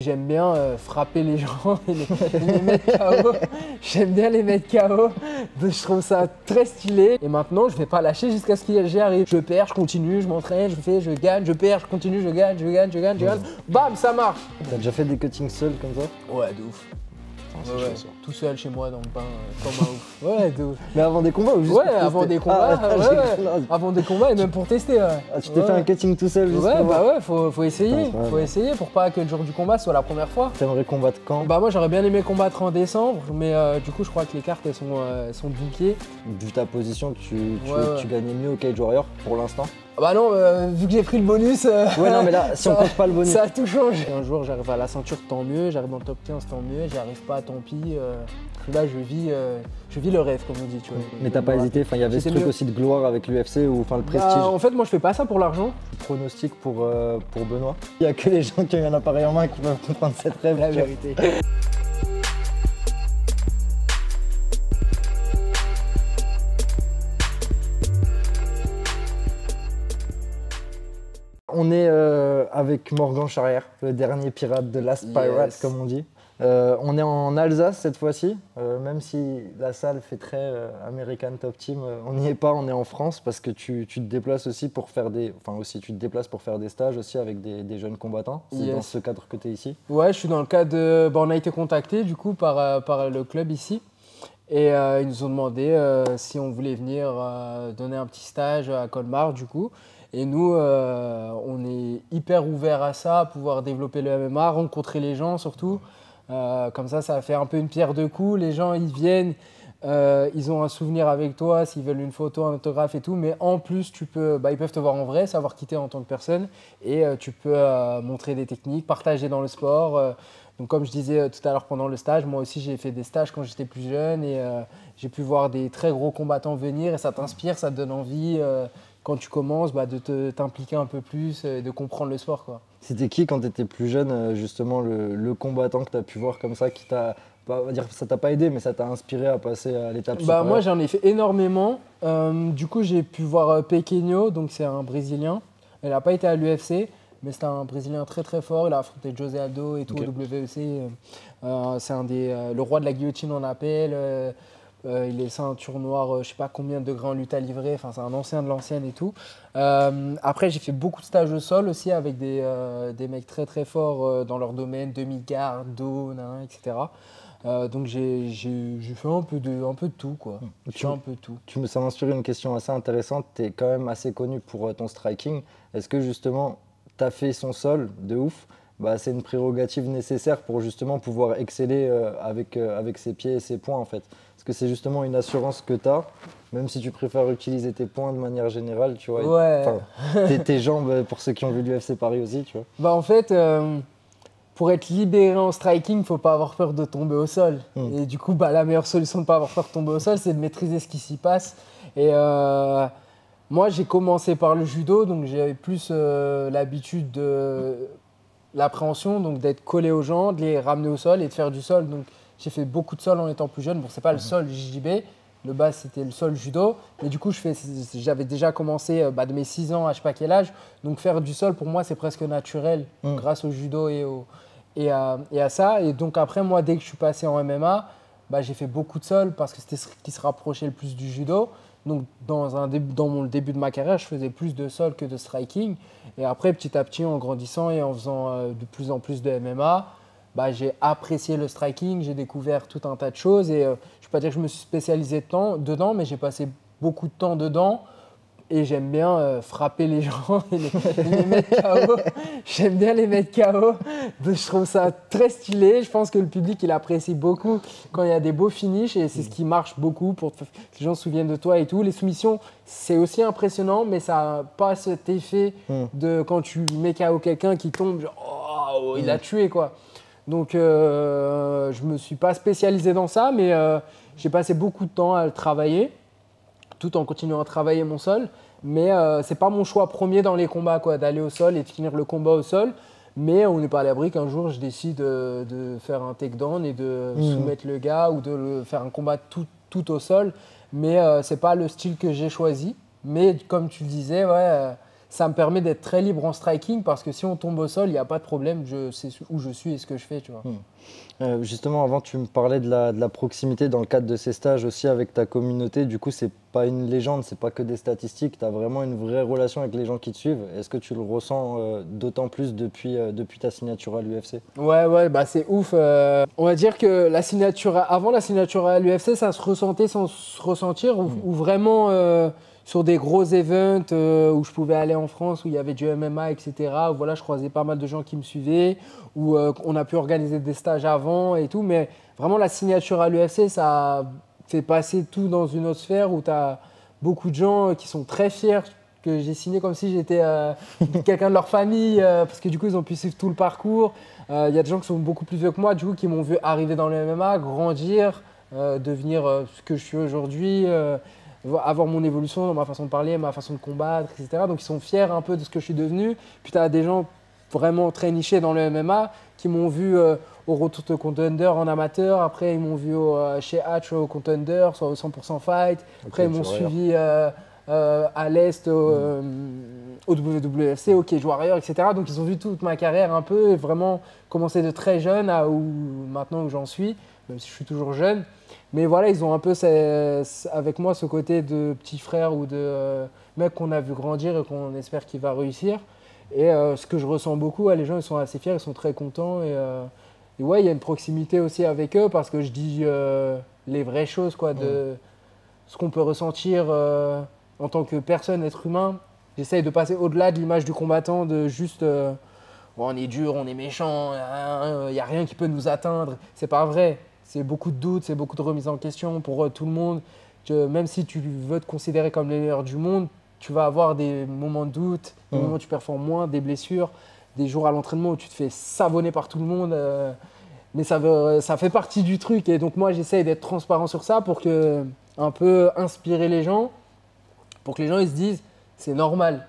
J'aime bien frapper les gens et les mettre KO. J'aime bien les mettre KO. Donc je trouve ça très stylé. Et maintenant, je vais pas lâcher jusqu'à ce que j'y arrive. Je perds, je continue, je m'entraîne, je gagne, je perds, je continue, je gagne, je gagne, je gagne, je gagne. Bam, ça marche. T'as déjà fait des cuttings seuls comme ça? Ouais, de ouf. Ouais, Ouais, tout seul chez moi dans le bain, comme un ouf. Ouais, de ouf. Mais avant des combats ou juste Ouais, pour avant tester? des combats, Ah, ouais. Avant des combats et même pour tester. Ouais. Ah, tu t'es fait un cutting tout seul juste Ouais, pour bah voir? ouais, faut essayer. Putain, ouais, Faut essayer pour pas que le jour du combat soit la première fois. T'aimerais combattre quand? Bah moi j'aurais bien aimé combattre en décembre, mais du coup je crois que les cartes elles sont bookées. Vu ta position, tu Ouais. gagnais mieux au Cage Warrior pour l'instant? Bah non, vu que j'ai pris le bonus, Ouais, non, mais là, si on compte pas le bonus. ça a tout changé. Un jour j'arrive à la ceinture, tant mieux, j'arrive dans le top 15, tant mieux, j'y arrive pas, tant pis. Là je vis le rêve comme on dit, tu vois. Mais t'as pas hésité, enfin, il y avait ce C'était truc mieux. aussi de gloire avec l'UFC ou enfin le prestige. Bah, en fait moi je fais pas ça pour l'argent. Pronostic pour Benoît. Il y a que les gens qui ont eu un appareil en main qui peuvent comprendre cette rêve. La tu vois. vérité. On est avec Morgan Charrière, le dernier pirate de Last Pirate, Yes. comme on dit. On est en Alsace cette fois-ci, même si la salle fait très American Top Team, on n'y est pas, on est en France parce que tu te déplaces aussi pour faire des, enfin aussi tu te déplaces pour faire des stages aussi avec des jeunes combattants. C'est Yes. dans ce cadre que tu es ici. Ouais, je suis dans le cadre de. Bah, on a été contacté du coup par le club ici. Et ils nous ont demandé si on voulait venir donner un petit stage à Colmar du coup. Et nous, on est hyper ouverts à ça, à pouvoir développer le MMA, rencontrer les gens surtout. Comme ça fait un peu une pierre deux coups. Les gens, ils viennent, ils ont un souvenir avec toi, s'ils veulent une photo, un autographe et tout. Mais en plus, ils peuvent te voir en vrai, savoir qui t'es en tant que personne. Et tu peux montrer des techniques, partager dans le sport. Donc comme je disais tout à l'heure pendant le stage, moi aussi j'ai fait des stages quand j'étais plus jeune et j'ai pu voir des très gros combattants venir et ça t'inspire, ça te donne envie quand tu commences de t'impliquer un peu plus et de comprendre le sport, quoi. C'était qui quand tu étais plus jeune, justement, le combattant que tu as pu voir comme ça, qui t'a, on va dire que ça t'a pas aidé, mais ça t'a inspiré à passer à l'étape supérieure? Moi j'en ai fait énormément. Du coup j'ai pu voir Pequeno, donc c'est un Brésilien. Il n'a pas été à l'UFC. Mais c'était un Brésilien très très fort, il a affronté José Aldo et tout au WEC. C'est le roi de la guillotine on appelle. Il est ceinture noire, je sais pas combien de degrés en lutte à livrer, enfin c'est un ancien de l'ancienne et tout. Après j'ai fait beaucoup de stages au sol aussi avec des mecs très très forts dans leur domaine, demi-garde, dos, etc. Donc j'ai fait un peu de tout quoi. J'ai fait un peu de tout. Ça m'a inspiré une question assez intéressante, tu es quand même assez connu pour ton striking. Est-ce que justement tu as fait son sol de ouf, c'est une prérogative nécessaire pour justement pouvoir exceller avec ses pieds et ses poings en fait? Est-ce que c'est justement une assurance que tu as, même si tu préfères utiliser tes poings de manière générale, tu vois? Ouais. Tes jambes, pour ceux qui ont vu l'UFC Paris aussi, tu vois? En fait, pour être libéré en striking, il ne faut pas avoir peur de tomber au sol. Et du coup, la meilleure solution de ne pas avoir peur de tomber au sol, c'est de maîtriser ce qui s'y passe. Et moi, j'ai commencé par le judo, donc j'avais plus l'habitude de l'appréhension, donc d'être collé aux gens, de les ramener au sol et de faire du sol. Donc j'ai fait beaucoup de sol en étant plus jeune. Bon, c'est pas le sol JJB, le bas c'était le sol judo. Mais du coup, j'avais déjà commencé de mes 6 ans à je sais pas quel âge. Donc faire du sol, pour moi, c'est presque naturel grâce au judo et à ça. Et donc après, moi, dès que je suis passé en MMA, j'ai fait beaucoup de sol parce que c'était ce qui se rapprochait le plus du judo. Donc dans le début de ma carrière, je faisais plus de sol que de striking. Et après, petit à petit, en grandissant et en faisant de plus en plus de MMA, j'ai apprécié le striking, j'ai découvert tout un tas de choses. Et je ne vais pas dire que je me suis spécialisé dedans, mais j'ai passé beaucoup de temps dedans. Et j'aime bien frapper les gens et les mettre KO. J'aime bien les mettre KO. Donc, je trouve ça très stylé. Je pense que le public, il apprécie beaucoup quand il y a des beaux finishes. Et c'est ce qui marche beaucoup pour que les gens se souviennent de toi et tout. Les soumissions, c'est aussi impressionnant, mais ça n'a pas cet effet de quand tu mets KO quelqu'un qui tombe, genre, oh, il a tué, quoi. Donc, je ne me suis pas spécialisé dans ça, mais j'ai passé beaucoup de temps à le travailler, tout en continuant à travailler mon sol. Mais ce n'est pas mon choix premier dans les combats, quoi, d'aller au sol et de finir le combat au sol. Mais on n'est pas à l'abri qu'un jour, je décide de faire un takedown et de soumettre le gars ou de faire un combat tout au sol. Mais ce n'est pas le style que j'ai choisi. Mais comme tu le disais, ouais, ça me permet d'être très libre en striking parce que si on tombe au sol, il n'y a pas de problème, je sais où je suis et ce que je fais, tu vois. Justement, avant, tu me parlais de la proximité dans le cadre de ces stages aussi avec ta communauté. Du coup, c'est pas une légende, c'est pas que des statistiques. Tu as vraiment une vraie relation avec les gens qui te suivent. Est-ce que tu le ressens d'autant plus depuis ta signature à l'UFC? Ouais, bah c'est ouf. On va dire que avant la signature à l'UFC, ça se ressentait sans se ressentir, ou vraiment sur des gros events où je pouvais aller en France, où il y avait du MMA, etc. Où voilà, je croisais pas mal de gens qui me suivaient, où on a pu organiser des stages avant et tout. Mais vraiment, la signature à l'UFC, ça fait passer tout dans une autre sphère où tu as beaucoup de gens qui sont très fiers que j'ai signé comme si j'étais quelqu'un de leur famille, parce que du coup, ils ont pu suivre tout le parcours. Il y a des gens qui sont beaucoup plus vieux que moi, du coup, qui m'ont vu arriver dans le MMA, grandir, devenir ce que je suis aujourd'hui, avoir mon évolution dans ma façon de parler, ma façon de combattre, etc. Donc, ils sont fiers un peu de ce que je suis devenu. Puis, tu as des gens vraiment très nichés dans le MMA qui m'ont vu au Retour to Contender en amateur. Après, ils m'ont vu chez Hatch au Contender, soit au 100% Fight. Après, ils m'ont suivi à l'Est au WWFC, au Cage Warrior, etc. Donc, ils ont vu toute ma carrière un peu, et vraiment commencé de très jeune à maintenant où j'en suis, même si je suis toujours jeune. Mais voilà, ils ont un peu avec moi ce côté de petit frère ou de mec qu'on a vu grandir et qu'on espère qu'il va réussir. Et ce que je ressens beaucoup, les gens ils sont assez fiers, ils sont très contents. Et ouais, il y a une proximité aussi avec eux parce que je dis les vraies choses, quoi, de ce qu'on peut ressentir en tant que personne, être humain. J'essaye de passer au-delà de l'image du combattant, de juste on est dur, on est méchant, il n'y a rien qui peut nous atteindre. C'est pas vrai. C'est beaucoup de doutes, c'est beaucoup de remises en question pour tout le monde. Même si tu veux te considérer comme le meilleur du monde, tu vas avoir des moments de doute, des moments où tu performes moins, des blessures, des jours à l'entraînement où tu te fais savonner par tout le monde. Mais ça fait partie du truc. Et donc moi, j'essaye d'être transparent sur ça pour un peu inspirer les gens, pour que les gens ils se disent c'est normal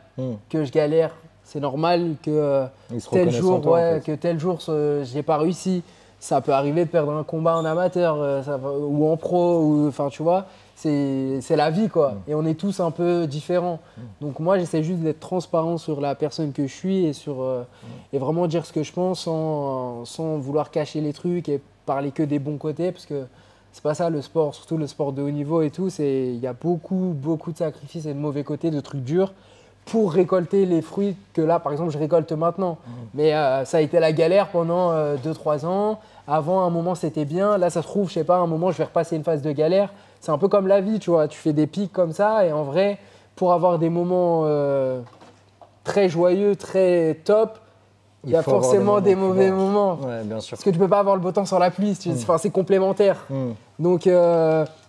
que je galère, c'est normal que tel jour, que tel jour, je n'ai pas réussi. Ça peut arriver de perdre un combat en amateur ou en pro, enfin tu vois, c'est la vie quoi. Et on est tous un peu différents. Donc moi j'essaie juste d'être transparent sur la personne que je suis et vraiment dire ce que je pense sans vouloir cacher les trucs et parler que des bons côtés parce que c'est pas ça le sport, surtout le sport de haut niveau et tout. Il y a beaucoup de sacrifices et de mauvais côtés, de trucs durs pour récolter les fruits que là, par exemple, je récolte maintenant. Mais ça a été la galère pendant 2-3 ans. Avant, un moment, c'était bien. Là, ça se trouve, je sais pas, un moment, je vais repasser une phase de galère. C'est un peu comme la vie, tu vois. Tu fais des pics comme ça. Et en vrai, pour avoir des moments très joyeux, très top, il y a forcément des mauvais moments. Ouais, bien sûr. Parce que tu peux pas avoir le beau temps sans la pluie. C'est complémentaire. Donc,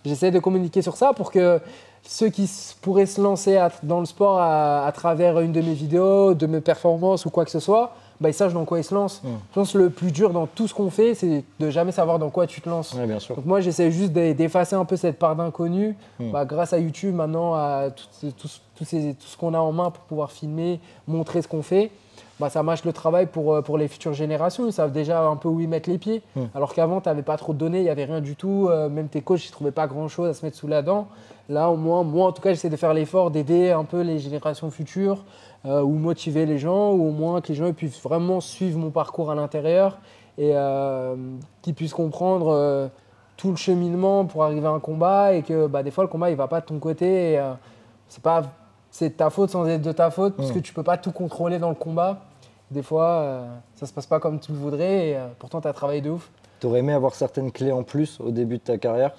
j'essaie de communiquer sur ça pour que ceux qui pourraient se lancer dans le sport à travers une de mes vidéos, de mes performances ou quoi que ce soit, bah, ils sachent dans quoi ils se lancent. Je pense que le plus dur dans tout ce qu'on fait, c'est de jamais savoir dans quoi tu te lances. Ouais, bien sûr. Donc moi, j'essaie juste d'effacer un peu cette part d'inconnu grâce à YouTube maintenant, à tout ce qu'on a en main pour pouvoir filmer, montrer ce qu'on fait. Bah, ça mâche le travail pour les futures générations. Ils savent déjà un peu où ils mettent les pieds. Alors qu'avant, tu n'avais pas trop de données, il n'y avait rien du tout. Même tes coachs, ils ne trouvaient pas grand-chose à se mettre sous la dent. Là, au moins, moi, en tout cas, j'essaie de faire l'effort d'aider un peu les générations futures ou motiver les gens, ou au moins que les gens puissent vraiment suivre mon parcours à l'intérieur et qu'ils puissent comprendre tout le cheminement pour arriver à un combat et que bah, des fois, le combat, il ne va pas de ton côté. C'est de ta faute sans être de ta faute parce que tu ne peux pas tout contrôler dans le combat. Des fois, ça ne se passe pas comme tu le voudrais et pourtant, tu as travaillé de ouf. Tu aurais aimé avoir certaines clés en plus au début de ta carrière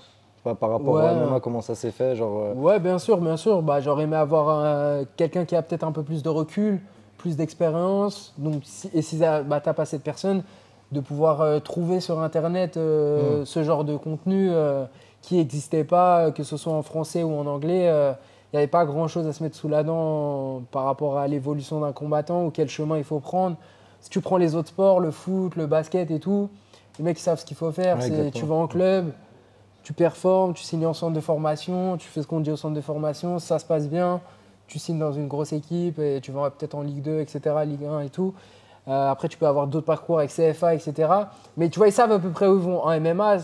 par rapport à MMA, comment ça s'est fait Ouais, bien sûr. Bah, j'aurais aimé avoir quelqu'un qui a peut-être un peu plus de recul, plus d'expérience. Donc, si tu n'as pas cette personne, de pouvoir trouver sur Internet ce genre de contenu qui n'existait pas, que ce soit en français ou en anglais. Il n'y avait pas grand-chose à se mettre sous la dent par rapport à l'évolution d'un combattant ou quel chemin il faut prendre. Si tu prends les autres sports, le foot, le basket et tout, les mecs ils savent ce qu'il faut faire. Tu vas en club, tu performes, tu signes en centre de formation, tu fais ce qu'on te dit au centre de formation, ça se passe bien, tu signes dans une grosse équipe et tu vas peut-être en Ligue 2, etc., Ligue 1 et tout. Après, tu peux avoir d'autres parcours avec CFA, etc. Mais tu vois, ils savent à peu près où ils vont. En MMA,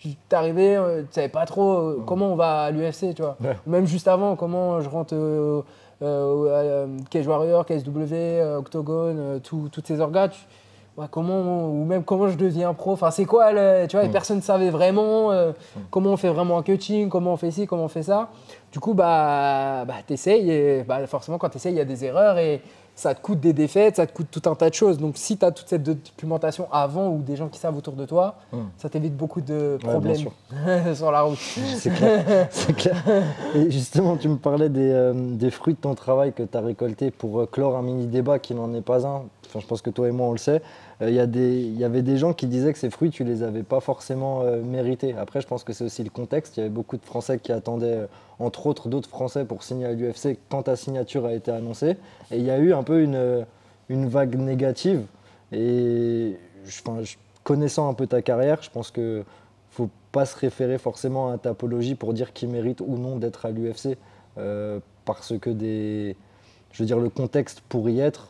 t'es arrivé, tu savais pas trop comment on va à l'UFC, tu vois. Ouais. Même juste avant, comment je rentre Cage Warrior, KSW, Octogone, toutes ces orgas, ouais, ou même comment je deviens pro, enfin c'est quoi, tu vois, et personne ne savait vraiment comment on fait vraiment un coaching, comment on fait ci, comment on fait ça. Du coup, t'essayes et forcément quand t'essayes, il y a des erreurs et ça te coûte des défaites, ça te coûte tout un tas de choses. Donc si tu as toute cette documentation avant ou des gens qui savent autour de toi, ça t'évite beaucoup de problèmes sur la route. C'est clair, c'est clair. Et justement, tu me parlais des fruits de ton travail que tu as récoltés pour clore un mini débat qui n'en est pas un. Enfin, je pense que toi et moi, on le sait. Il y avait des gens qui disaient que ces fruits, tu les avais pas forcément mérités. Après, je pense que c'est aussi le contexte. Il y avait beaucoup de Français qui attendaient, entre autres d'autres Français, pour signer à l'UFC quand ta signature a été annoncée. Et il y a eu un peu une vague négative. Et connaissant un peu ta carrière, je pense qu'il ne faut pas se référer forcément à ta apologie pour dire qui mérite ou non d'être à l'UFC. Parce que le contexte pour y être,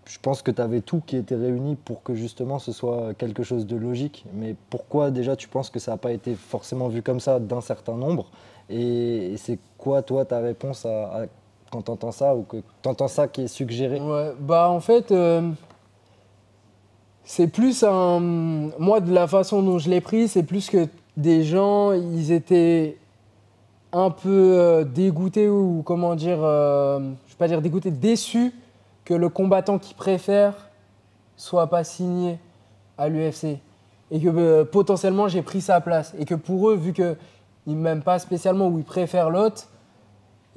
je pense que tu avais tout qui était réuni pour que justement ce soit quelque chose de logique. Mais pourquoi déjà tu penses que ça n'a pas été forcément vu comme ça d'un certain nombre? Et c'est quoi toi ta réponse quand tu entends ça ou que tu entends ça qui est suggéré? Ouais, en fait, c'est plus moi de la façon dont je l'ai pris, c'est plus que des gens, ils étaient un peu dégoûtés ou comment dire, je ne vais pas dire dégoûtés, déçus que le combattant qu'ils préfèrent soit pas signé à l'UFC et que potentiellement j'ai pris sa place et que pour eux, vu qu'ils ne m'aiment pas spécialement ou ils préfèrent l'autre,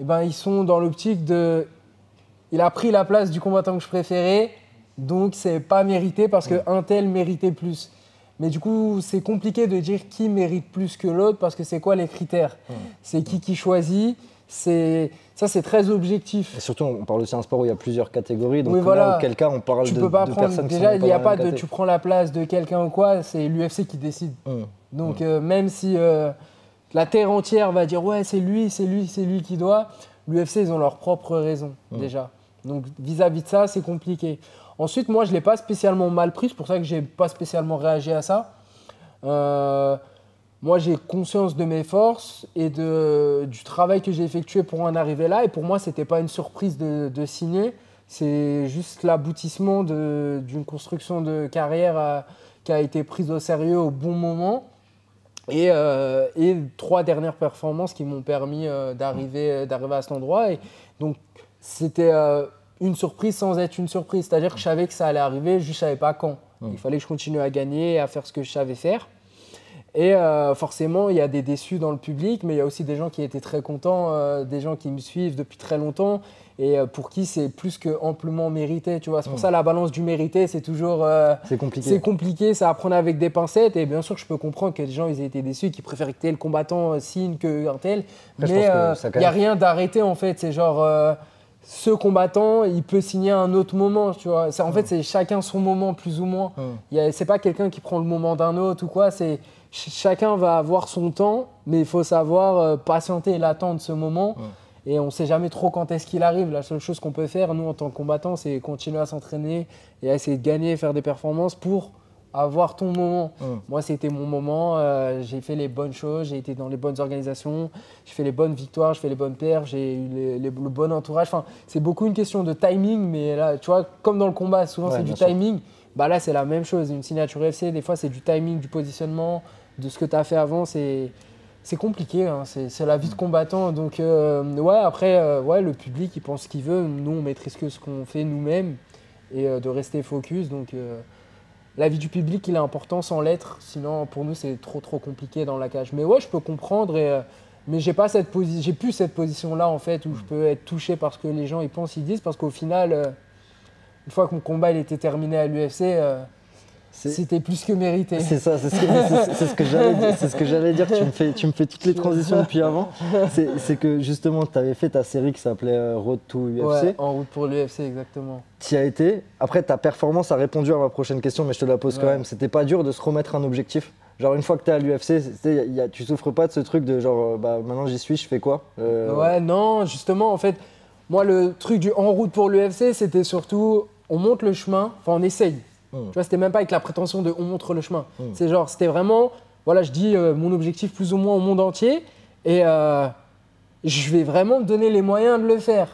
eh ben, ils sont dans l'optique de il a pris la place du combattant que je préférais, donc c'est pas mérité parce qu'un tel méritait plus. Mais du coup, c'est compliqué de dire qui mérite plus que l'autre parce que c'est quoi les critères? C'est qui choisit? Ça, c'est très objectif. Et surtout, on parle aussi d'un sport où il y a plusieurs catégories. Donc, oui, voilà. auquel cas, on parle tu peux pas de prendre, personnes déjà, qui sont il n'y a pas pas dans la de tu prends la place de quelqu'un ou quoi, c'est l'UFC qui décide. Donc, même si la terre entière va dire ouais, c'est lui qui doit, l'UFC, ils ont leurs propres raisons déjà. Donc, vis-à-vis de ça, c'est compliqué. Ensuite, moi, je ne l'ai pas spécialement mal pris, c'est pour ça que je n'ai pas spécialement réagi à ça. Moi, j'ai conscience de mes forces et du travail que j'ai effectué pour en arriver là. Et pour moi, ce n'était pas une surprise de signer. C'est juste l'aboutissement d'une construction de carrière qui a été prise au sérieux au bon moment. Et 3 dernières performances qui m'ont permis d'arriver à cet endroit. Et donc, c'était une surprise sans être une surprise. C'est-à-dire que je savais que ça allait arriver, je ne savais pas quand. Il fallait que je continue à gagner et à faire ce que je savais faire. Et forcément, il y a des déçus dans le public, mais il y a aussi des gens qui étaient très contents, des gens qui me suivent depuis très longtemps et pour qui c'est plus que amplement mérité. Tu vois. C'est pour ça la balance du mérité, c'est toujours c'est compliqué. C'est compliqué, ça à prendre avec des pincettes. Et bien sûr, je peux comprendre que les gens ils aient été déçus, qu'ils préfèrent que tel combattant signe qu'un tel. Après, mais il n'y a rien d'arrêté en fait. C'est genre ce combattant, il peut signer à un autre moment. Tu vois. En fait, c'est chacun son moment plus ou moins. C'est pas quelqu'un qui prend le moment d'un autre ou quoi. Chacun va avoir son temps, mais il faut savoir patienter et l'attendre ce moment. Et on ne sait jamais trop quand est-ce qu'il arrive. La seule chose qu'on peut faire, nous, en tant que combattants, c'est continuer à s'entraîner et à essayer de gagner, faire des performances pour avoir ton moment. Moi, c'était mon moment. J'ai fait les bonnes choses, j'ai été dans les bonnes organisations, j'ai fait les bonnes victoires, j'ai fait les bonnes perfs, j'ai eu le bon entourage. Enfin, c'est beaucoup une question de timing, mais là, tu vois, comme dans le combat, souvent c'est du timing. Bah là, c'est la même chose. Une signature UFC, des fois, c'est du timing, du positionnement, de ce que tu as fait avant. C'est compliqué, hein. C'est la vie de combattant. Donc, après, le public, il pense ce qu'il veut. Nous, on maîtrise que ce qu'on fait nous-mêmes et de rester focus. Donc, la vie du public, il est important sans l'être. Sinon, pour nous, c'est trop compliqué dans la cage. Mais ouais, je peux comprendre. Mais j'ai plus cette position-là, en fait, où je peux être touché par ce que les gens ils pensent, ils disent. Parce qu'au final, une fois que mon combat il était terminé à l'UFC, c'était plus que mérité. C'est ça, c'est ce que j'allais dire. Tu me fais toutes les transitions depuis avant. C'est que justement, tu avais fait ta série qui s'appelait Road to UFC. Ouais, en route pour l'UFC, exactement. Tu y as été. Après, ta performance a répondu à ma prochaine question, mais je te la pose quand même. C'était pas dur de se remettre un objectif? Genre, une fois que tu es à l'UFC, tu souffres pas de ce truc de genre, maintenant j'y suis, je fais quoi? Ouais, non, justement, en fait, moi, le truc du en route pour l'UFC, c'était surtout, on monte le chemin, enfin, on essaye. Tu vois, c'était même pas avec la prétention de on montre le chemin. C'est genre, c'était vraiment, voilà, je dis mon objectif plus ou moins au monde entier et je vais vraiment me donner les moyens de le faire.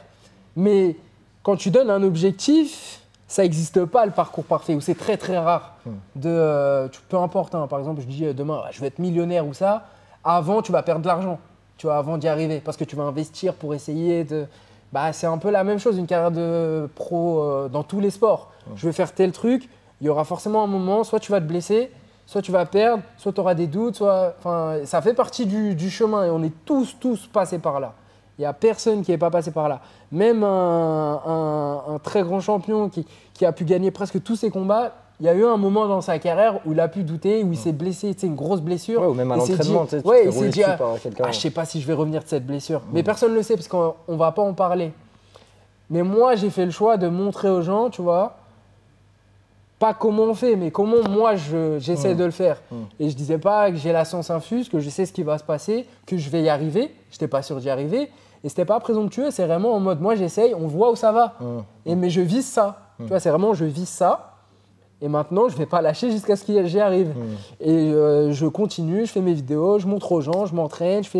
Mais quand tu donnes un objectif, ça n'existe pas le parcours parfait, ou c'est très très rare. Peu importe, hein, par exemple, je dis demain, je vais être millionnaire ou ça, avant tu vas perdre de l'argent, tu vois, avant d'y arriver, parce que tu vas investir pour essayer de… Bah, c'est un peu la même chose, une carrière de pro dans tous les sports. Je vais faire tel truc, il y aura forcément un moment, soit tu vas te blesser, soit tu vas perdre, soit tu auras des doutes, ça fait partie du chemin et on est tous passés par là. Il n'y a personne qui n'est pas passé par là. Même un très grand champion qui a pu gagner presque tous ses combats, il y a eu un moment dans sa carrière où il a pu douter, où il s'est blessé, c'est une grosse blessure. Ouais, ou même à l'entraînement, tu il s'est dit, je ne sais pas si je vais revenir de cette blessure. Mais personne ne le sait parce qu'on ne va pas en parler. Mais moi, j'ai fait le choix de montrer aux gens, tu vois, pas comment on fait, mais comment moi j'essaie de le faire. Et je disais pas que j'ai la science infuse, que je sais ce qui va se passer, que je vais y arriver. Je n'étais pas sûr d'y arriver. Et c'était pas présomptueux, c'est vraiment en mode moi j'essaye, on voit où ça va. Mais je vise ça. Tu vois, c'est vraiment je vise ça. Et maintenant, je ne vais pas lâcher jusqu'à ce que j'y arrive. Et je continue, je fais mes vidéos, je montre aux gens, je m'entraîne, je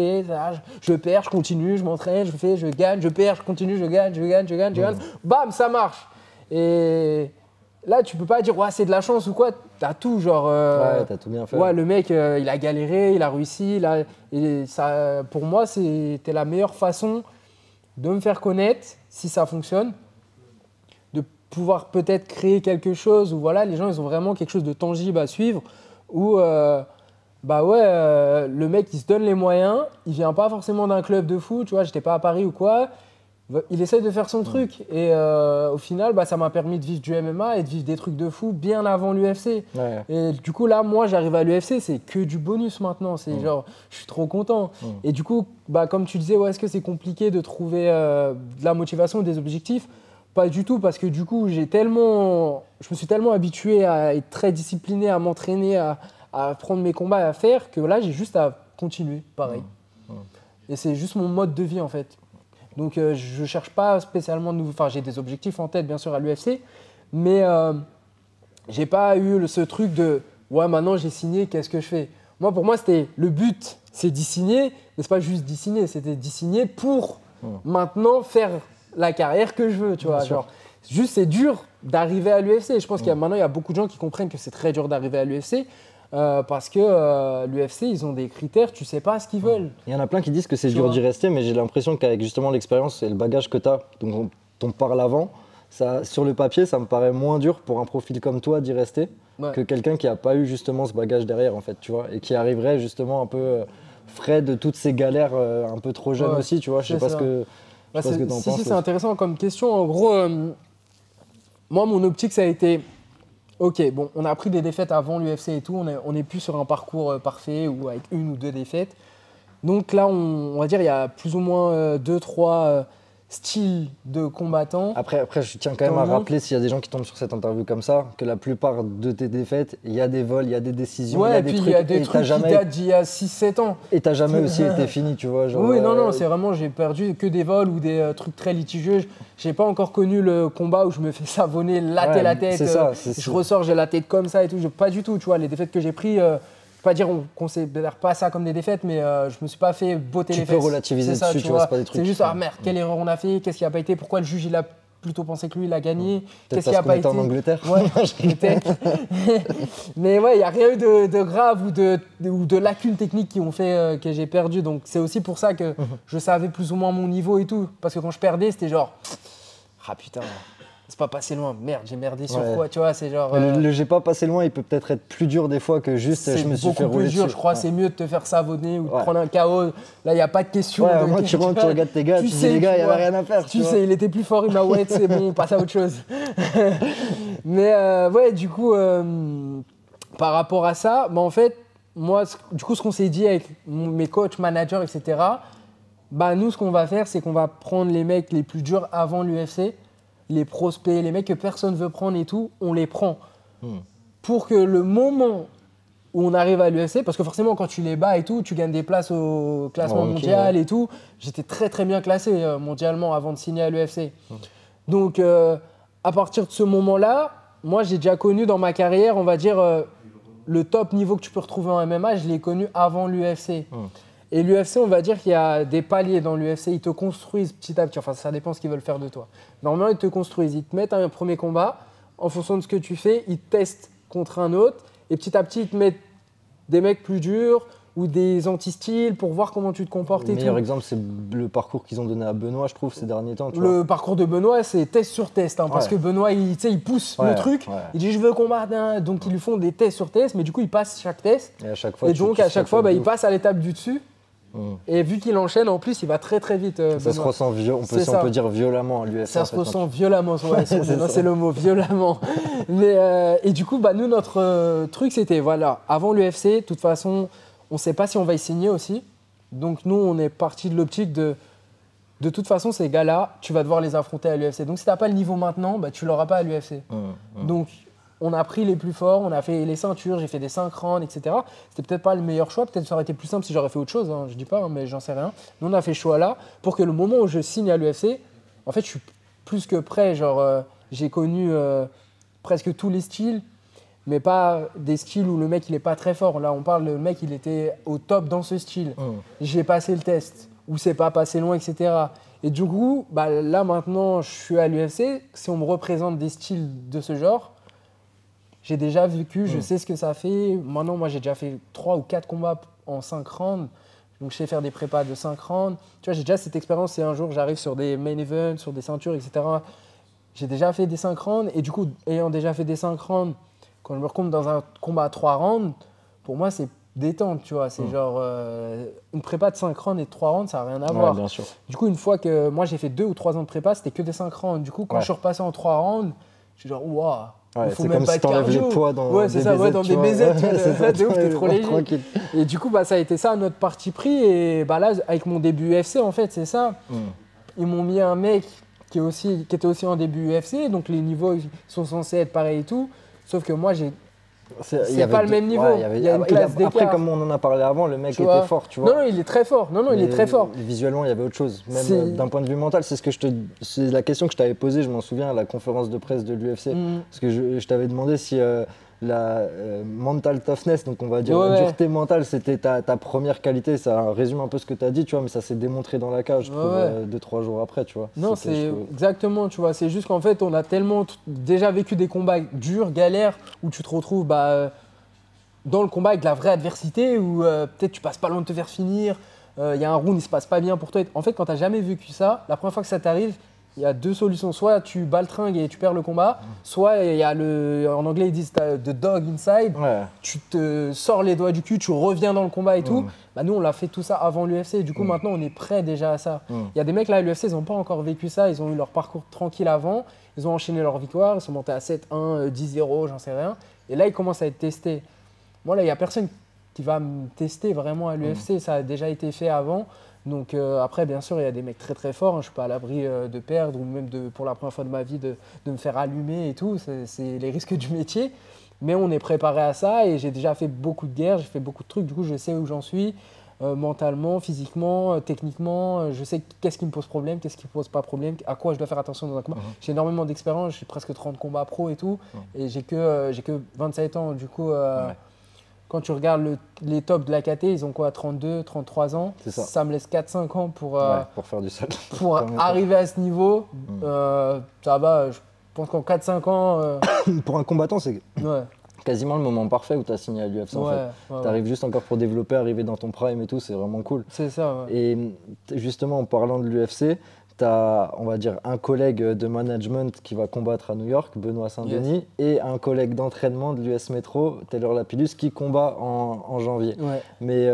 perds, je continue, je m'entraîne, je gagne, je perds, je continue, je gagne. Bam, ça marche. Et là, tu peux pas dire ouais, c'est de la chance ou quoi. T'as tout, genre. Ouais, t'as tout bien fait. Ouais, le mec, il a galéré, il a réussi. Et ça, pour moi, c'était la meilleure façon de me faire connaître si ça fonctionne. Pouvoir peut-être créer quelque chose où voilà, les gens ils ont vraiment quelque chose de tangible à suivre où le mec il se donne les moyens, il vient pas forcément d'un club de foot, tu vois, j'étais pas à Paris ou quoi, il essaie de faire son truc et au final ça m'a permis de vivre du MMA et de vivre des trucs de fou bien avant l'UFC. Et du coup là moi j'arrive à l'UFC, c'est que du bonus maintenant, c'est genre je suis trop content. Et du coup comme tu disais est-ce que c'est compliqué de trouver de la motivation, des objectifs? Pas du tout, parce que du coup, je me suis tellement habitué à être très discipliné, à m'entraîner, à prendre mes combats, à faire, que là, j'ai juste à continuer, pareil. Et c'est juste mon mode de vie, en fait. Donc, je ne cherche pas spécialement de nouveau… Enfin, j'ai des objectifs en tête, bien sûr, à l'UFC, mais j'ai pas eu ce truc de « Ouais, maintenant, j'ai signé, qu'est-ce que je fais ?» Moi, pour moi, c'était le but, c'est d'y signer, mais c'est pas juste d'y signer, c'était d'y signer pour maintenant faire la carrière que je veux, tu vois. Genre, juste, c'est dur d'arriver à l'UFC. Je pense maintenant, il y a beaucoup de gens qui comprennent que c'est très dur d'arriver à l'UFC parce que l'UFC, ils ont des critères, tu sais pas ce qu'ils veulent. Il y en a plein qui disent que c'est dur d'y rester, mais j'ai l'impression qu'avec justement l'expérience et le bagage que tu as, dont on parle avant, ça, sur le papier, ça me paraît moins dur pour un profil comme toi d'y rester que quelqu'un qui n'a pas eu justement ce bagage derrière, en fait, tu vois, et qui arriverait justement un peu frais de toutes ces galères un peu trop jeune aussi, tu vois. Je sais pas ce que… c'est intéressant comme question. En gros, moi, mon optique, ça a été ok, bon, on a pris des défaites avant l'UFC et tout, on n'est plus sur un parcours parfait ou avec une ou deux défaites. Donc là, on va dire il y a plus ou moins 2-3 styles de combattants. Après, je tiens quand même à rappeler, s'il y a des gens qui tombent sur cette interview comme ça, que la plupart de tes défaites, il y a des vols, il y a des décisions, il y a des trucs qui datent d'il y a 6-7 ans. Et t'as jamais aussi été fini, tu vois. Genre, oui, non, c'est vraiment, j'ai perdu que des vols ou des trucs très litigieux. J'ai pas encore connu le combat où je me fais savonner, latter la tête, je ressors, j'ai la tête comme ça et tout. Pas du tout, tu vois, les défaites que j'ai prises, pas dire on considère pas ça comme des défaites, mais je me suis pas fait botter les fesses. Tu peux relativiser dessus, tu vois, c'est pas des trucs. C'est juste, ah merde, quelle erreur on a fait, qu'est-ce qui a pas été, pourquoi le juge il a plutôt pensé que lui il a gagné, qu'est-ce qui a pas été. En Angleterre. Ouais, peut-être. Mais ouais, il n'y a rien eu de grave ou de lacunes techniques qui ont fait que j'ai perdu. Donc c'est aussi pour ça que je savais plus ou moins mon niveau et tout. Parce que quand je perdais, c'était genre, ah putain, c'est pas passé loin, merde, j'ai merdé sur quoi, tu vois, c'est genre… Le j'ai pas passé loin, il peut peut-être être plus dur des fois que juste je me suis fait rouler dessus. C'est beaucoup plus dur, je crois, c'est mieux de te faire savonner ou de prendre un KO. Là, il n'y a pas de question. Moi, tu rentres, tu regardes tes gars, tu dis les gars, il n'y avait rien à faire. Tu sais, il était plus fort, il m'a wet, c'est bon, on passe à autre chose. Mais ouais, du coup, par rapport à ça, en fait, moi, du coup, ce qu'on s'est dit avec mes coachs, managers, etc., nous, ce qu'on va faire, c'est qu'on va prendre les mecs les plus durs avant l'UFC, les prospects, les mecs que personne ne veut prendre et tout, on les prend. Pour que le moment où on arrive à l'UFC, parce que forcément quand tu les bats et tout, tu gagnes des places au classement mondial et tout. J'étais très très bien classé mondialement avant de signer à l'UFC. Donc à partir de ce moment-là, moi j'ai déjà connu dans ma carrière, on va dire, le top niveau que tu peux retrouver en MMA, je l'ai connu avant l'UFC. Et l'UFC, on va dire qu'il y a des paliers dans l'UFC. Ils te construisent petit à petit. Enfin, ça dépend ce qu'ils veulent faire de toi. Normalement, ils te construisent. Ils te mettent un premier combat. En fonction de ce que tu fais, ils te testent contre un autre. Et petit à petit, ils te mettent des mecs plus durs ou des anti-styles pour voir comment tu te comportes. Le et meilleur tout. exemple, c'est le parcours qu'ils ont donné à Benoît, je trouve, ces derniers temps. Le parcours de Benoît, c'est test sur test. Parce Ouais. que Benoît, il pousse Ouais, le truc. ouais. Il dit, je veux combattre. Donc, ils lui font des tests sur test. Mais du coup, il passe chaque test. Et à chaque fois, Et donc, à chaque fois, il il passe à l'étape du dessus. Et vu qu'il enchaîne, en plus, il va très très vite. Ça se Benoît. ressent, C'est ça. on peut dire violemment à l'UFC. Ça en se fait, quand ressent violemment, ouais, C'est ça. c'est le mot, violemment. Mais, et du coup, nous, notre truc, c'était, voilà, avant l'UFC, de toute façon, on ne sait pas si on va y signer aussi. Donc nous, on est parti de l'optique de toute façon, ces gars-là, tu vas devoir les affronter à l'UFC. Donc si tu n'as pas le niveau maintenant, tu ne l'auras pas à l'UFC. Donc on a pris les plus forts, on a fait les ceintures, j'ai fait des 5 rounds, etc. C'était peut-être pas le meilleur choix, peut-être ça aurait été plus simple si j'aurais fait autre chose, hein, je dis pas, mais j'en sais rien. Nous, on a fait ce choix-là pour que le moment où je signe à l'UFC, en fait, je suis plus que prêt. J'ai connu presque tous les styles, mais pas des styles où le mec il est pas très fort. Là, on parle, le mec il était au top dans ce style. J'ai passé le test, ou c'est pas passé loin, etc. Et du coup, là maintenant, je suis à l'UFC. Si on me représente des styles de ce genre, j'ai déjà vécu, je sais ce que ça fait. Maintenant, moi, j'ai déjà fait 3 ou 4 combats en 5 rounds. Donc, je sais faire des prépas de 5 rounds. Tu vois, j'ai déjà cette expérience. Et un jour, j'arrive sur des main events, sur des ceintures, etc. J'ai déjà fait des 5 rounds. Et du coup, ayant déjà fait des 5 rounds, quand je me recompte dans un combat à 3 rounds, pour moi, c'est détente, tu vois. C'est genre une prépa de 5 rounds et de 3 rounds, ça n'a rien à voir. bien sûr. Du coup, une fois que moi, j'ai fait 2 ou 3 ans de prépa, c'était que des 5 rounds. Du coup, quand je suis repassé en 3 rounds, je suis genre, waouh. Ouais, faut c'est même comme pas si être t'enlèves cardio. les poids dans Ouais, c'est des ça, BZ, dans tu des vois. BZ, C'est ça, de ouf, t'es trop léger. tranquille. Et du coup, ça a été ça notre parti pris. Et là, avec mon début UFC, en fait, c'est ça. Ils m'ont mis un mec qui était aussi en début UFC, donc les niveaux ils sont censés être pareils et tout. Sauf que moi, c'est pas le même niveau. Il y a une classe d'écart. Après, comme on en a parlé avant, le mec Tu était vois. fort, tu vois. Non, il est très fort. Il est très fort. Visuellement, il y avait autre chose. Même C'est- d'un point de vue mental, c'est la question que je t'avais posée, je m'en souviens, à la conférence de presse de l'UFC. Parce que je t'avais demandé si la mental toughness, donc on va dire la dureté mentale, c'était ta première qualité. Ça résume un peu ce que tu as dit, tu vois, mais ça s'est démontré dans la cage, je trouve, 2-3 jours après, tu vois. Non, c'est exactement, tu vois. C'est juste qu'en fait, on a tellement déjà vécu des combats durs, galères, où tu te retrouves dans le combat avec la vraie adversité, où peut-être tu passes pas loin de te faire finir, il y a un round, il se passe pas bien pour toi. En fait, quand tu n'as jamais vécu ça, la première fois que ça t'arrive, il y a 2 solutions. Soit tu baltringues et tu perds le combat, soit il y a en anglais ils disent the dog inside, tu te sors les doigts du cul, tu reviens dans le combat et tout. Nous, on l'a fait tout ça avant l'UFC. Du coup, maintenant, on est prêt déjà à ça. Il y a des mecs là à l'UFC, ils n'ont pas encore vécu ça. Ils ont eu leur parcours tranquille avant. Ils ont enchaîné leurs victoires. Ils sont montés à 7-1, 10-0, j'en sais rien. Et là, ils commencent à être testés. Moi, là, il n'y a personne qui va me tester vraiment à l'UFC. Ça a déjà été fait avant. Donc après, bien sûr, il y a des mecs très très forts. Je ne suis pas à l'abri de perdre ou même pour la première fois de ma vie de me faire allumer et tout. C'est les risques du métier. Mais on est préparé à ça et j'ai déjà fait beaucoup de guerres, j'ai fait beaucoup de trucs. Du coup, je sais où j'en suis mentalement, physiquement, techniquement. Je sais qu'est-ce qui me pose problème, qu'est-ce qui ne pose pas problème, à quoi je dois faire attention dans un combat. J'ai énormément d'expérience, j'ai presque 30 combats pro et tout. Et j'ai que 27 ans. Du coup, quand tu regardes les tops de la KT, ils ont quoi, 32, 33 ans. Ça me laisse 4-5 ans pour faire du sol. Pour arriver à ce niveau. Ça va, je pense qu'en 4-5 ans… Pour un combattant, c'est quasiment le moment parfait où tu as signé à l'UFC. En fait. Tu arrives juste encore pour développer, arriver dans ton prime et tout, c'est vraiment cool. C'est ça, Et justement, en parlant de l'UFC, tu as, on va dire, un collègue de management qui va combattre à New York, Benoît Saint-Denis, et un collègue d'entraînement de l'US Metro, Taylor Lapillus, qui combat en janvier. Mais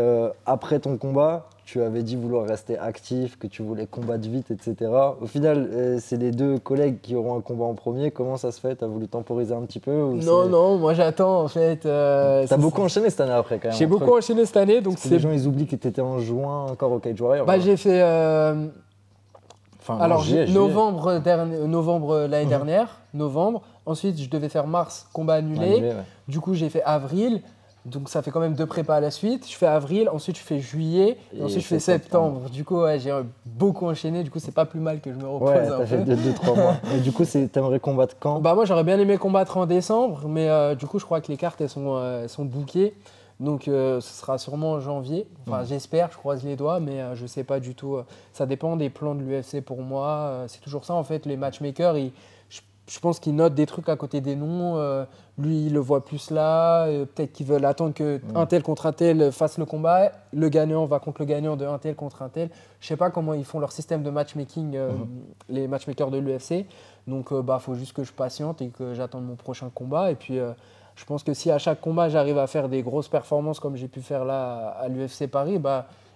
après ton combat, tu avais dit vouloir rester actif, que tu voulais combattre vite, etc. Au final, c'est les 2 collègues qui auront un combat en premier. Comment ça se fait? Tu as voulu temporiser un petit peu ou Non, moi j'attends en fait. Tu as beaucoup enchaîné cette année après quand même. J'ai beaucoup enchaîné cette année. Donc les gens ils oublient que tu étais en juin encore au Cage Warrior. J'ai fait… juillet, novembre l'année dernière, novembre. Ensuite, je devais faire mars, combat annulé. Du coup, j'ai fait avril. Donc, ça fait quand même 2 prépas à la suite. Je fais avril, ensuite je fais juillet, et ensuite je fais septembre. Du coup, j'ai beaucoup enchaîné. Du coup, c'est pas plus mal que je me repose un peu. T'as fait 2-3 mois. Et du coup, t'aimerais combattre quand? Moi, j'aurais bien aimé combattre en décembre, mais du coup, je crois que les cartes, elles sont bookées. Donc ce sera sûrement en janvier. Enfin, j'espère, je croise les doigts, mais je ne sais pas du tout. Ça dépend des plans de l'UFC pour moi. C'est toujours ça, en fait. Les matchmakers, je pense qu'ils notent des trucs à côté des noms. Lui, il le voit plus là. Peut-être qu'ils veulent attendre qu'un tel contre un tel fasse le combat. Le gagnant va contre le gagnant de un tel contre un tel. Je ne sais pas comment ils font leur système de matchmaking, les matchmakers de l'UFC. Donc, il faut juste que je patiente et que j'attende mon prochain combat. Et puis, je pense que si à chaque combat, j'arrive à faire des grosses performances comme j'ai pu faire là à l'UFC Paris,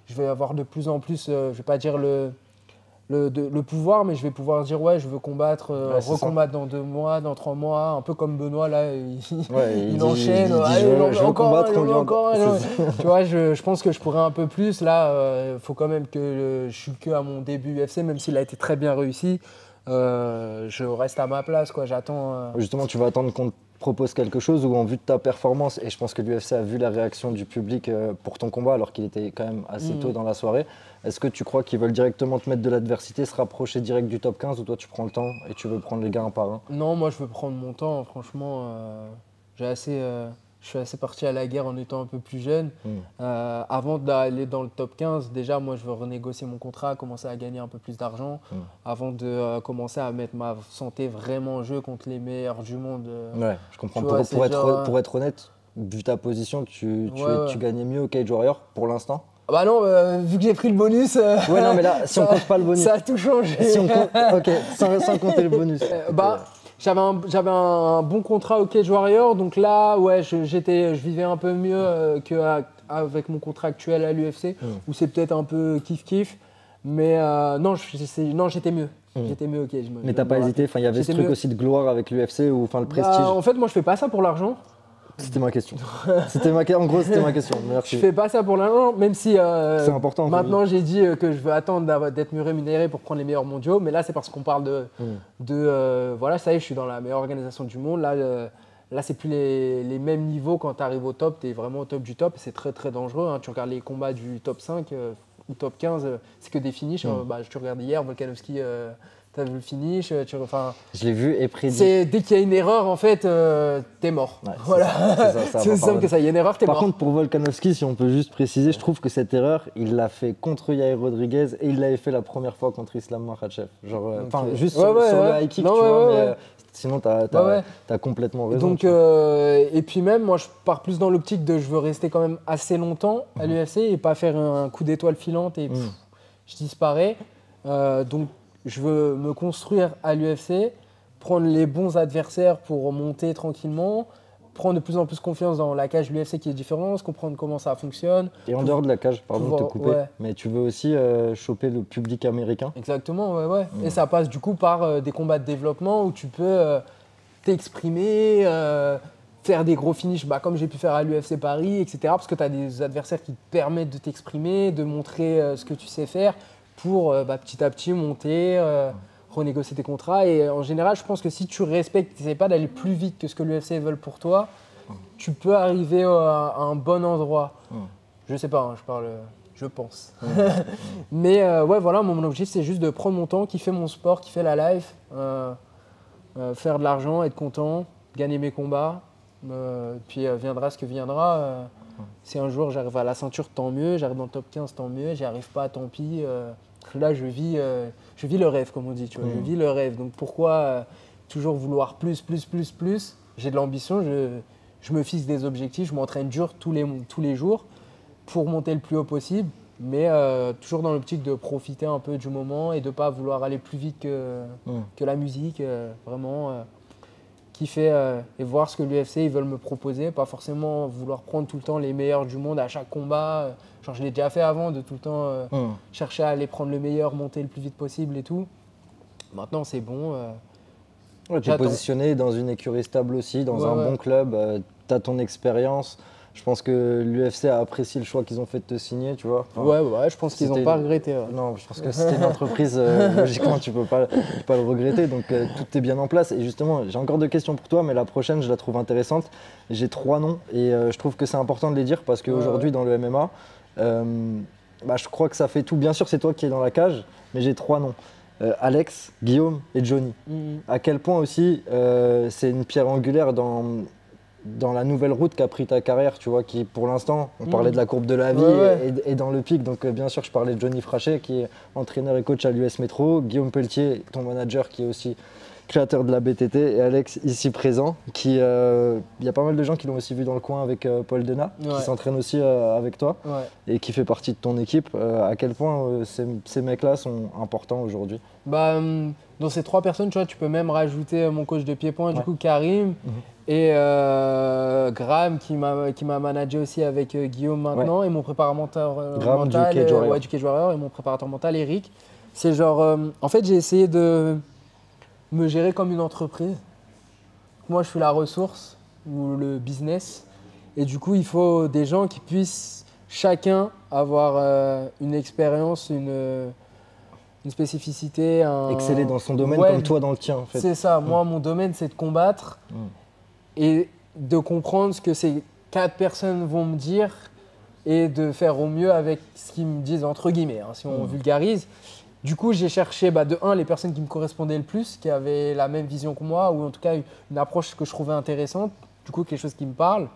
je vais avoir de plus en plus, je ne vais pas dire le pouvoir, mais je vais pouvoir dire ouais, je veux combattre, recombattre dans 2 mois, dans 3 mois, un peu comme Benoît là, il enchaîne, je veux combattre encore. Tu vois, je pense que je pourrais un peu plus. Là, il faut quand même que je suis que à mon début UFC, même s'il a été très bien réussi. Je reste à ma place, quoi. J'attends. Justement, tu vas attendre qu'on te propose quelque chose ou en vue de ta performance, et je pense que l'UFC a vu la réaction du public pour ton combat alors qu'il était quand même assez tôt dans la soirée. Est-ce que tu crois qu'ils veulent directement te mettre de l'adversité, se rapprocher direct du top 15, ou toi tu prends le temps et tu veux prendre les gars un par un? Non, moi je veux prendre mon temps. Franchement, je suis assez parti à la guerre en étant un peu plus jeune. Avant d'aller dans le top 15, déjà, moi, je veux renégocier mon contrat, commencer à gagner un peu plus d'argent, avant de commencer à mettre ma santé vraiment en jeu contre les meilleurs du monde. Ouais, je comprends. Pour être honnête, vu ta position, tu gagnais mieux au Cage Warrior pour l'instant? Bah non, vu que j'ai pris le bonus. Ouais, non, mais là, si on compte pas le bonus. Ça a tout changé. Si on compte, ok, sans compter le bonus. J'avais un bon contrat au Cage Warrior, donc là, ouais, je vivais un peu mieux qu'avec mon contrat actuel à l'UFC, où c'est peut-être un peu kiff-kiff. Mais non, j'étais mieux. J'étais mieux au Cage. Mais t'as pas hésité, il y avait ce truc aussi de gloire avec l'UFC, ou le prestige. En fait, moi, je fais pas ça pour l'argent. C'était ma question. En gros, c'était ma question. Merci. Je fais pas ça pour l'argent, même si c'est important. Maintenant j'ai dit que je veux attendre d'être mieux rémunéré pour prendre les meilleurs mondiaux. Mais là, c'est parce qu'on parle voilà, ça y est, je suis dans la meilleure organisation du monde. Là, c'est plus les mêmes niveaux quand tu arrives au top. Tu es vraiment au top du top. C'est très très dangereux. Hein. Tu regardes les combats du top 5 ou top 15, c'est que des finishes. Tu regardes hier, Volkanovski. Tu as vu le finish, je l'ai vu et prédit. Dès qu'il y a une erreur, en fait, t'es mort. Ouais, voilà. C'est aussi simple que ça. Il y a une erreur, t'es mort. Par contre, pour Volkanovski, si on peut juste préciser, je trouve que cette erreur, il l'a fait contre Yair Rodriguez et il l'avait fait la première fois contre Islam Makhachev. Juste sur le high kick, mais sinon, t'as complètement raison. Donc, et puis même, moi, je pars plus dans l'optique de je veux rester quand même assez longtemps à l'UFC et pas faire un coup d'étoile filante et je disparais. Donc, je veux me construire à l'UFC, prendre les bons adversaires pour monter tranquillement, prendre de plus en plus confiance dans la cage de l'UFC qui est différente, comprendre comment ça fonctionne. Et en dehors de la cage, pardon de te couper, mais tu veux aussi choper le public américain? Exactement, ouais. Et ça passe du coup par des combats de développement où tu peux t'exprimer, faire des gros finishes comme j'ai pu faire à l'UFC Paris, etc. Parce que tu as des adversaires qui te permettent de t'exprimer, de montrer ce que tu sais faire, pour petit à petit monter, renégocier tes contrats. Et en général, je pense que si tu respectes, tu n'essaies pas d'aller plus vite que ce que l'UFC veulent pour toi, tu peux arriver à un bon endroit. Je sais pas, je pense. Mais voilà, mon objectif, c'est juste de prendre mon temps, kiffer mon sport, kiffer la life, faire de l'argent, être content, gagner mes combats. Puis viendra ce que viendra. Si un jour j'arrive à la ceinture, tant mieux. J'arrive dans le top 15, tant mieux. J'y arrive pas, tant pis. Là, je vis le rêve, comme on dit. Tu vois. Je vis le rêve. Donc pourquoi toujours vouloir plus? J'ai de l'ambition. Je me fixe des objectifs. Je m'entraîne dur tous les jours pour monter le plus haut possible. Mais toujours dans l'optique de profiter un peu du moment et de ne pas vouloir aller plus vite que la musique. Vraiment kiffer et voir ce que l'UFC ils veulent me proposer, pas forcément vouloir prendre tout le temps les meilleurs du monde à chaque combat. Genre je l'ai déjà fait avant, de tout le temps chercher à aller prendre le meilleur, monter le plus vite possible et tout. Maintenant c'est bon. Tu es positionné dans une écurie stable aussi, dans un bon club, tu as ton expérience. Je pense que l'UFC a apprécié le choix qu'ils ont fait de te signer, tu vois. Ouais, je pense qu'ils n'ont pas regretté. Non, je pense que c'était une entreprise, logiquement, tu peux pas le regretter. Donc, tout est bien en place. Et justement, j'ai encore 2 questions pour toi, mais la prochaine, je la trouve intéressante. J'ai 3 noms et je trouve que c'est important de les dire parce qu'aujourd'hui, dans le MMA, je crois que ça fait tout. Bien sûr, c'est toi qui es dans la cage, mais j'ai 3 noms. Alex, Guillaume et Johnny. À quel point aussi c'est une pierre angulaire dans la nouvelle route qu'a pris ta carrière, tu vois, qui pour l'instant, on parlait de la courbe de la vie et dans le pic. Donc bien sûr, je parlais de Johnny Frachet, qui est entraîneur et coach à l'US Métro, Guillaume Pelletier, ton manager, qui est aussi créateur de la BTT, et Alex, ici présent, qui, il y a pas mal de gens qui l'ont aussi vu dans le coin avec Paul Denat, qui s'entraîne aussi avec toi et qui fait partie de ton équipe. À quel point ces mecs-là sont importants aujourd'hui? Dans ces 3 personnes, tu vois, tu peux même rajouter mon coach de pied-point, du coup Karim, et Graham qui m'a managé aussi avec Guillaume maintenant, et mon préparateur mental du Cage Warrior, et mon préparateur mental Eric. C'est genre, en fait, j'ai essayé de me gérer comme une entreprise. Moi, je suis la ressource ou le business, et du coup, il faut des gens qui puissent chacun avoir une expérience, une spécificité. Exceller dans son domaine comme toi dans le tien, en fait. C'est ça. Moi, mon domaine, c'est de combattre et de comprendre ce que ces 4 personnes vont me dire et de faire au mieux avec ce qu'ils me disent, entre guillemets, hein, si on vulgarise. Du coup, j'ai cherché de un, les personnes qui me correspondaient le plus, qui avaient la même vision que moi, ou en tout cas une approche que je trouvais intéressante, du coup, quelque chose qui me parle.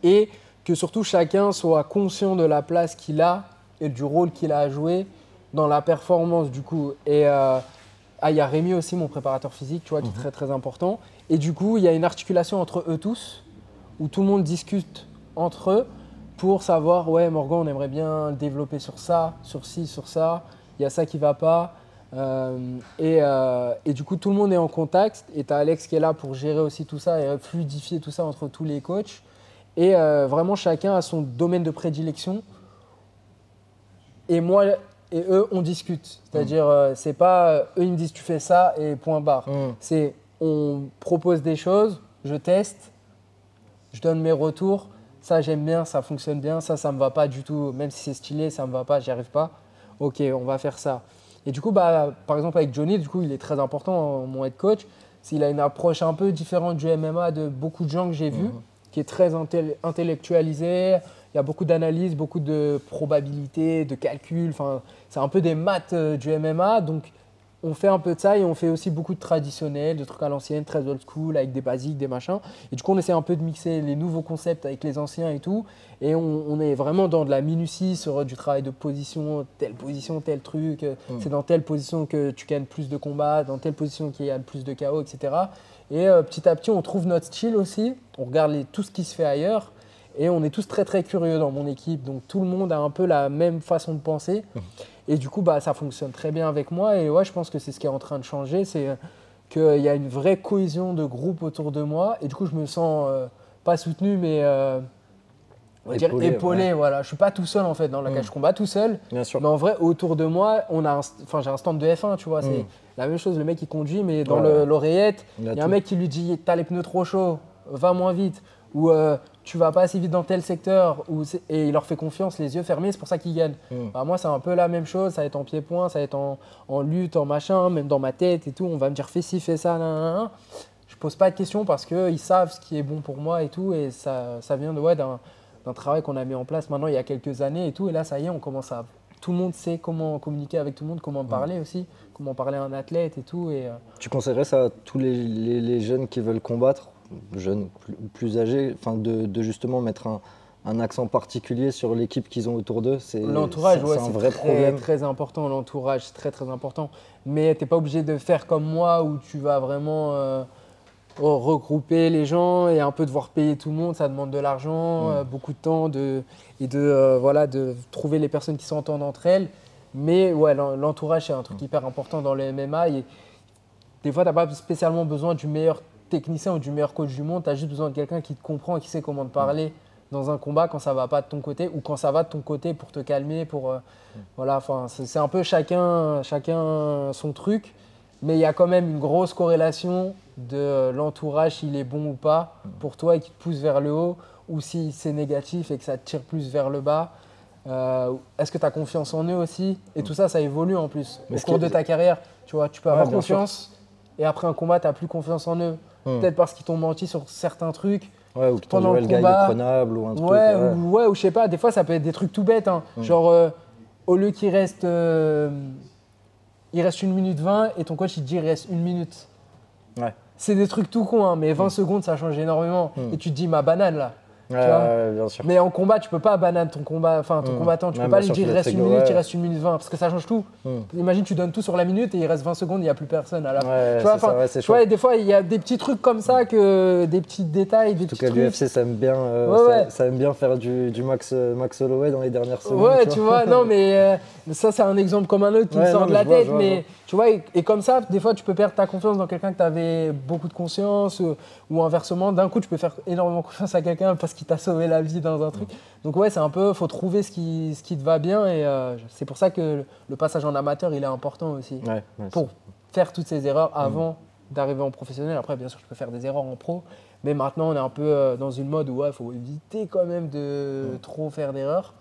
Et que surtout, chacun soit conscient de la place qu'il a et du rôle qu'il a à jouer dans la performance, du coup. Et il y a Rémi aussi, mon préparateur physique, tu vois, qui est très, très important. Et du coup, il y a une articulation entre eux tous, où tout le monde discute entre eux pour savoir, ouais, Morgan, on aimerait bien le développer sur ça, sur ci, sur ça. Il y a ça qui ne va pas. Et du coup, tout le monde est en contact. Et tu as Alex qui est là pour gérer aussi tout ça et fluidifier tout ça entre tous les coachs. Et vraiment, chacun a son domaine de prédilection. Et moi et eux, on discute. C'est-à-dire, c'est pas eux, ils me disent tu fais ça et point barre. C'est on propose des choses, je teste, je donne mes retours. Ça, j'aime bien, ça fonctionne bien. Ça ne me va pas du tout. Même si c'est stylé, ça ne me va pas, j'y arrive pas. Ok, on va faire ça. Et du coup, par exemple, avec Johnny, du coup, il est très important, mon head coach. Il a une approche un peu différente du MMA de beaucoup de gens que j'ai vus, qui est très intellectualisé. Il y a beaucoup d'analyses, beaucoup de probabilités, de calculs. Enfin, c'est un peu des maths du MMA. Donc, on fait un peu de ça et on fait aussi beaucoup de traditionnels, de trucs à l'ancienne, très old school, avec des basiques, des machins. Et du coup, on essaie un peu de mixer les nouveaux concepts avec les anciens et tout. Et on est vraiment dans de la minutie sur du travail de position, tel truc. C'est dans telle position que tu gagnes plus de combats, dans telle position qu'il y a plus de KO, etc. Et petit à petit, on trouve notre style aussi. On regarde tout ce qui se fait ailleurs. Et on est tous très, très curieux dans mon équipe. Donc, tout le monde a un peu la même façon de penser. Et du coup, ça fonctionne très bien avec moi. Et ouais, je pense que c'est ce qui est en train de changer. C'est qu'il y a une vraie cohésion de groupe autour de moi. Et du coup, je me sens pas soutenu, mais on va dire épaulé. Voilà. Je ne suis pas tout seul en fait dans la cage. Je combats tout seul. Bien sûr. Mais en vrai, autour de moi, j'ai un stand de F1, tu vois. C'est la même chose. Le mec, il conduit, mais dans l'oreillette, il y a un mec qui lui dit « T'as les pneus trop chauds, va moins vite ». Ou tu vas pas assez vite dans tel secteur, et il leur fait confiance, les yeux fermés, c'est pour ça qu'ils gagnent. Moi, c'est un peu la même chose, ça va être en pied-point, ça va être en lutte, en machin, même dans ma tête et tout. On va me dire fais ci, fais ça, nan. Je pose pas de questions parce qu'ils savent ce qui est bon pour moi et tout. Et ça vient d'un travail qu'on a mis en place maintenant il y a quelques années et tout. Et là, ça y est, on commence à. Tout le monde sait comment communiquer avec tout le monde, comment parler aussi, comment parler à un athlète et tout. Tu conseillerais ça à tous les jeunes qui veulent combattre, jeunes plus âgés, de justement mettre un accent particulier sur l'équipe qu'ils ont autour d'eux? L'entourage, c'est un vrai problème. Très important. L'entourage, c'est très très important. Mais tu n'es pas obligé de faire comme moi où tu vas vraiment regrouper les gens et un peu devoir payer tout le monde. Ça demande de l'argent, beaucoup de temps de trouver les personnes qui s'entendent entre elles. Mais ouais, l'entourage, c'est un truc hyper important dans le MMA. Et des fois, tu n'as pas spécialement besoin du meilleur technicien ou du meilleur coach du monde. Tu as juste besoin de quelqu'un qui te comprend et qui sait comment te parler dans un combat quand ça va pas de ton côté ou quand ça va de ton côté pour te calmer. C'est un peu chacun son truc. Mais il y a quand même une grosse corrélation de l'entourage, s'il est bon ou pas pour toi et qui te pousse vers le haut, ou si c'est négatif et que ça te tire plus vers le bas. Est-ce que tu as confiance en eux aussi? Et tout ça, ça évolue en plus. Au cours de ta carrière, tu vois, tu peux avoir confiance et après un combat, tu n'as plus confiance en eux. Peut-être parce qu'ils t'ont menti sur certains trucs. Ouais, ou que pendant le combat, le gars il est prenable ou un truc. Ou je sais pas, des fois ça peut être des trucs tout bêtes. Genre, au lieu qu'il reste, il reste 1 minute 20 et ton coach il te dit il reste 1 minute. Ouais. c'est des trucs tout cons, hein, mais 20 secondes, ça change énormément. Et tu te dis, ma banane, là. Bien sûr. Mais en combat, tu peux pas banane ton combattant, tu peux pas lui dire il reste 1 minute, il reste 1 minute 20, parce que ça change tout. Imagine, tu donnes tout sur la minute et il reste 20 secondes, il n'y a plus personne à la fin. Tu vois, des fois, il y a des petits trucs comme ça, des petits détails, des petits trucs. En tout cas, l'UFC, ça aime bien, ça aime bien faire du Max Holloway dans les dernières semaines. Ouais, tu vois, non, mais ça, c'est un exemple comme un autre qui me sort de la tête, mais tu vois, et comme ça, des fois, tu peux perdre ta confiance dans quelqu'un que tu avais beaucoup de confiance, ou inversement, d'un coup, tu peux faire énormément confiance à quelqu'un parce qu'il t'a sauvé la vie dans un truc. Donc ouais, c'est un peu, faut trouver ce qui te va bien, et c'est pour ça que le passage en amateur, il est important aussi, pour faire toutes ces erreurs avant d'arriver en professionnel. Après, bien sûr, tu peux faire des erreurs en pro, mais maintenant, on est un peu dans une mode où il faut éviter quand même de trop faire d'erreurs.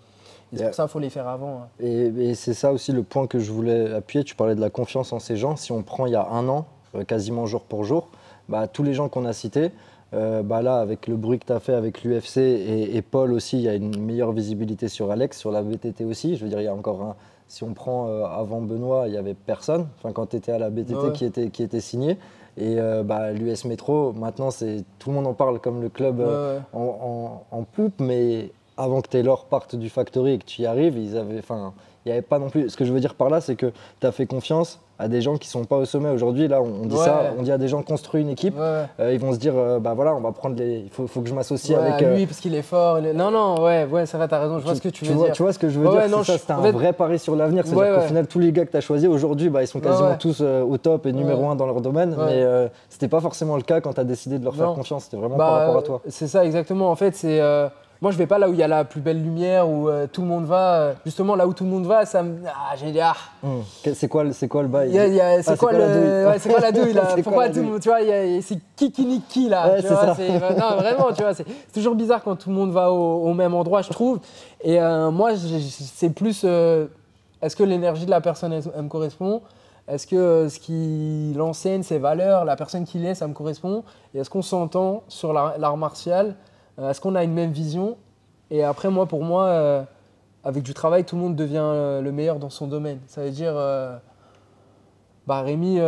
Et c'est pour ça qu'il faut les faire avant. Et c'est ça aussi le point que je voulais appuyer. Tu parlais de la confiance en ces gens. Si on prend il y a 1 an, quasiment jour pour jour, tous les gens qu'on a cités, là, avec le bruit que tu as fait avec l'UFC et Paul aussi, il y a une meilleure visibilité sur Alex, sur la BTT aussi. Je veux dire, il y a encore si on prend avant Benoît, il n'y avait personne. Enfin, quand tu étais à la BTT qui était signé. Et l'US Métro, maintenant, tout le monde en parle comme le club en poupe, mais avant que Taylor parte du Factory et que tu y arrives, il n'y avait pas non plus. Ce que je veux dire par là, c'est que tu as fait confiance à des gens qui ne sont pas au sommet aujourd'hui. Là, on dit ça, on dit à des gens construis une équipe, ils vont se dire on va prendre il faut que je m'associe avec lui parce qu'il est fort. Non, c'est vrai, t'as raison, je vois ce que tu veux dire. Tu vois ce que je veux dire, c'était un vrai pari sur l'avenir. C'est-à-dire qu'au final, tous les gars que tu as choisis aujourd'hui, ils sont quasiment tous au top et numéro 1 dans leur domaine, mais c'était pas forcément le cas quand tu as décidé de leur faire confiance. C'était vraiment par rapport à toi. C'est ça, exactement. En fait, c'est. Moi, je vais pas là où il y a la plus belle lumière, où tout le monde va. Justement, là où tout le monde va, ça me. J'ai dit, C'est quoi le bail? C'est quoi la douille là? Pourquoi tout le monde. Tu vois, c'est qui nique qui là? Non, vraiment, tu vois, c'est toujours bizarre quand tout le monde va au même endroit, je trouve. Et moi, c'est plus. Est-ce que l'énergie de la personne, elle me correspond? Est-ce que ce qu'il enseigne, ses valeurs, la personne qu'il est, ça me correspond? Et est-ce qu'on s'entend sur l'art martial? Est-ce qu'on a une même vision? Et après, pour moi, avec du travail, tout le monde devient le meilleur dans son domaine. Ça veut dire, Rémi,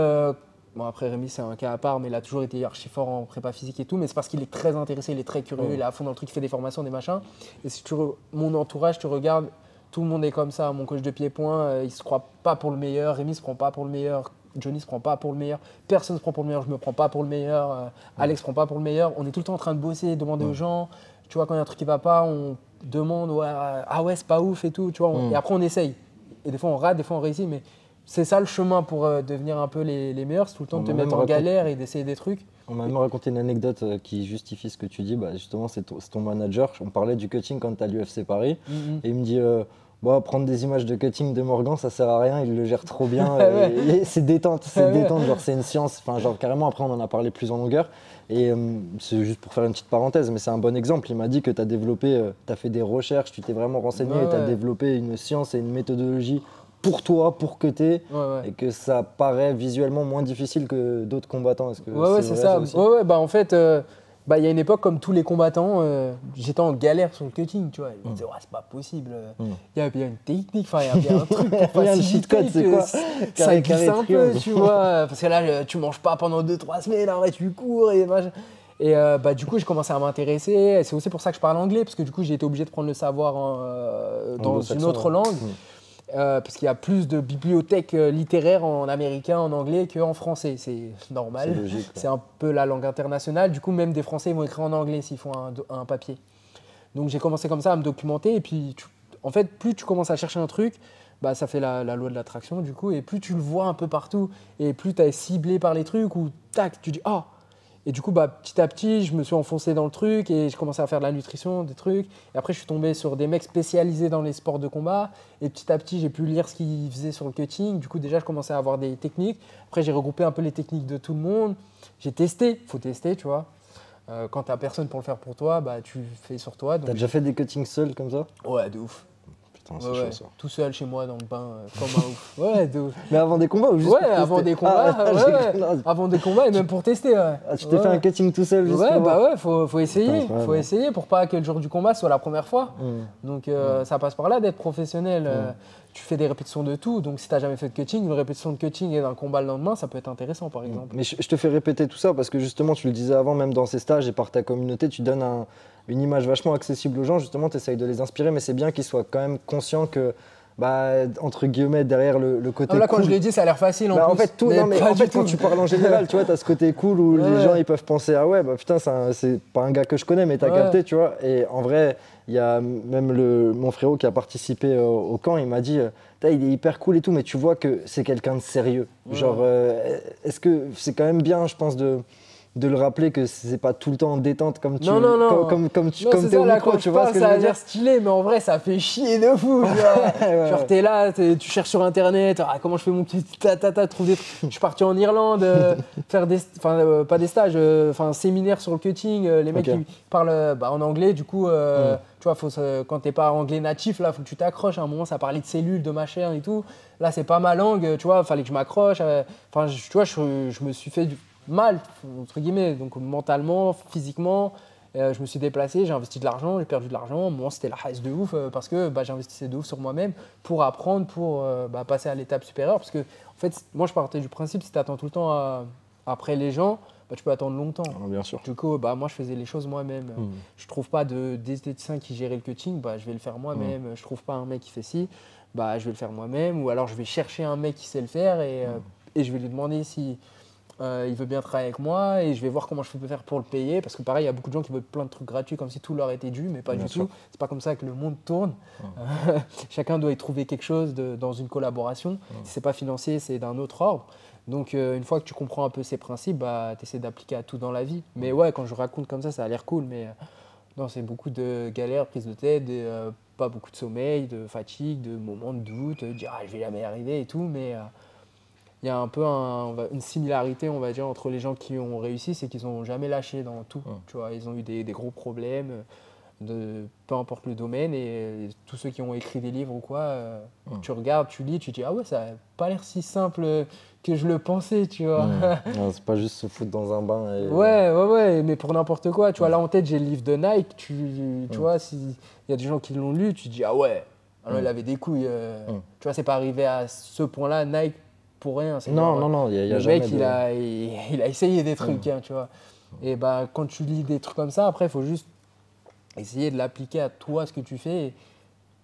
après Rémi c'est un cas à part, mais il a toujours été archi fort en prépa physique et tout, mais c'est parce qu'il est très intéressé, il est très curieux, il est à fond dans le truc, il fait des formations, des machins. Et si mon entourage, tu regardes, tout le monde est comme ça. Mon coach de pied-point, il se croit pas pour le meilleur, Rémi se prend pas pour le meilleur, Johnny se prend pas pour le meilleur, personne se prend pour le meilleur, je me prends pas pour le meilleur, Alex se prend pas pour le meilleur. On est tout le temps en train de bosser, demander aux gens. Tu vois, quand il y a un truc qui va pas, on demande c'est pas ouf et tout. Tu vois, et après on essaye. Et des fois on rate, des fois on réussit, mais c'est ça le chemin pour devenir un peu les meilleurs, c'est tout le temps de te mettre en galère et d'essayer des trucs. On m'a même raconté une anecdote qui justifie ce que tu dis. Justement, c'est ton manager. On parlait du cutting quand tu as l'UFC Paris. Et il me dit prendre des images de cutting de Morgan, ça sert à rien, il le gère trop bien. Et c'est détente, genre c'est une science. Enfin, genre carrément, après on en a parlé plus en longueur. Et c'est juste pour faire une petite parenthèse, mais c'est un bon exemple. Il m'a dit que tu as développé, tu as fait des recherches, tu t'es vraiment renseigné et tu as développé une science et une méthodologie pour toi, pour que t'es, et que ça paraît visuellement moins difficile que d'autres combattants. Est-ce que c'est ça. En fait, il y a une époque, comme tous les combattants, j'étais en galère sur le cutting, tu vois. Ils me disaient, c'est pas possible. Il y a une technique, il y a un truc pour faciliter, c'est quoi ça glisse un peu, tu vois. Parce que là, tu manges pas pendant 2-3 semaines, après tu cours et machin. Et du coup, j'ai commencé à m'intéresser. C'est aussi pour ça que je parle anglais, parce que du coup, j'ai été obligé de prendre le savoir dans une autre langue. Parce qu'il y a plus de bibliothèques littéraires en américain, en anglais qu'en français. C'est normal. C'est un peu la langue internationale. Du coup, même des Français vont écrire en anglais s'ils font un papier. Donc, j'ai commencé comme ça à me documenter. Et puis, en fait, plus tu commences à chercher un truc, ça fait la loi de l'attraction, du coup. Et plus tu le vois un peu partout, et plus tu es ciblé par les trucs, ou tac, tu dis « Ah !» Et du coup, petit à petit, je me suis enfoncé dans le truc et je commençais à faire de la nutrition, des trucs. Et après, je suis tombé sur des mecs spécialisés dans les sports de combat. Et petit à petit, j'ai pu lire ce qu'ils faisaient sur le cutting. Du coup, déjà, je commençais à avoir des techniques. Après, j'ai regroupé un peu les techniques de tout le monde. J'ai testé. Il faut tester, tu vois. Quand tu n'as personne pour le faire pour toi, tu fais sur toi. T'as déjà fait des cuttings seuls comme ça? Ouais, de ouf. C'est chaud, ça. Tout seul chez moi dans le bain, comme un ouf. Ouais, de ouf. Mais avant des combats ou juste avant des combats. Avant des combats et même pour tester. Tu t'es fait un cutting tout seul juste faut essayer. Faut essayer pour pas que le jour du combat soit la première fois. Donc ça passe par là d'être professionnel. tu fais des répétitions de tout. Donc, si tu n'as jamais fait de cutting, une répétition de cutting et d'un combat le lendemain, ça peut être intéressant, par exemple. Mais je te fais répéter tout ça parce que justement, tu le disais avant, même dans ces stages et par ta communauté, tu donnes une image vachement accessible aux gens. Justement, tu essayes de les inspirer, mais c'est bien qu'ils soient quand même conscients que, bah, entre guillemets, derrière le côté là, cool. quand je l'ai dit, ça a l'air facile en Bah, plus. en fait, quand tu parles en général, tu vois, tu as ce côté cool où les gens ils peuvent penser ah ouais, bah putain, c'est pas un gars que je connais, mais t'as capté, tu vois. Et en vrai, il y a même mon frérot qui a participé au camp, il m'a dit il est hyper cool et tout, mais tu vois que c'est quelqu'un de sérieux. Genre, est-ce que c'est quand même bien, je pense, de le rappeler que c'est pas tout le temps en détente comme tu comme t'es au micro, tu vois ce que je veux dire. Ça a l'air stylé, mais en vrai, ça fait chier de fou. Genre, t'es là, tu cherches sur internet, comment je fais mon petit trouve des trucs. Je suis parti en Irlande faire pas des stages, un séminaire sur le cutting. Les mecs qui parlent en anglais, du coup, tu vois, quand t'es pas anglais natif, là, faut que tu t'accroches. À un moment, ça parlait de cellules, de machin et tout. Là, c'est pas ma langue, tu vois, fallait que je m'accroche. Tu vois, je me suis fait mal, entre guillemets, donc mentalement, physiquement, je me suis déplacé, j'ai investi de l'argent, j'ai perdu de l'argent. Moi, c'était la haisse de ouf parce que j'investissais de ouf sur moi-même pour apprendre, pour passer à l'étape supérieure. Parce que, en fait, moi, je partais du principe, si tu attends tout le temps après les gens, tu peux attendre longtemps. Bien sûr. Du coup, moi, je faisais les choses moi-même. Je trouve pas d'esthéticien qui gérait le cutting, je vais le faire moi-même. Je trouve pas un mec qui fait ci, je vais le faire moi-même. Ou alors, je vais chercher un mec qui sait le faire et je vais lui demander si il veut bien travailler avec moi et je vais voir comment je peux faire pour le payer. Parce que pareil, il y a beaucoup de gens qui veulent plein de trucs gratuits comme si tout leur était dû, mais pas du tout. C'est pas comme ça que le monde tourne. Chacun doit y trouver quelque chose dans une collaboration. Si c'est pas financier, c'est d'un autre ordre. Donc une fois que tu comprends un peu ces principes, tu essaies d'appliquer à tout dans la vie. Mais ouais, quand je raconte comme ça a l'air cool, mais non, c'est beaucoup de galères, prise de tête, pas beaucoup de sommeil, de fatigue, de moments de doute, de dire je vais jamais y arriver et tout, mais il y a un peu une similarité, on va dire, entre les gens qui ont réussi, c'est qu'ils n'ont jamais lâché dans tout. Tu vois, ils ont eu des gros problèmes, peu importe le domaine, et tous ceux qui ont écrit des livres ou quoi, tu regardes, tu lis, tu te dis ah ouais, ça n'a pas l'air si simple que je le pensais, tu vois. Non, c'est pas juste se foutre dans un bain. Et... Ouais, mais pour n'importe quoi. Tu vois, là en tête, j'ai le livre de Nike, tu vois, s'il y a des gens qui l'ont lu, tu te dis ah ouais, alors il avait des couilles. Tu vois, c'est pas arrivé à ce point-là, Nike. Pour rien. Non, il y a jamais mec, il a essayé des trucs, tu vois. Et quand tu lis des trucs comme ça, après, il faut juste essayer de l'appliquer à toi, ce que tu fais. Et,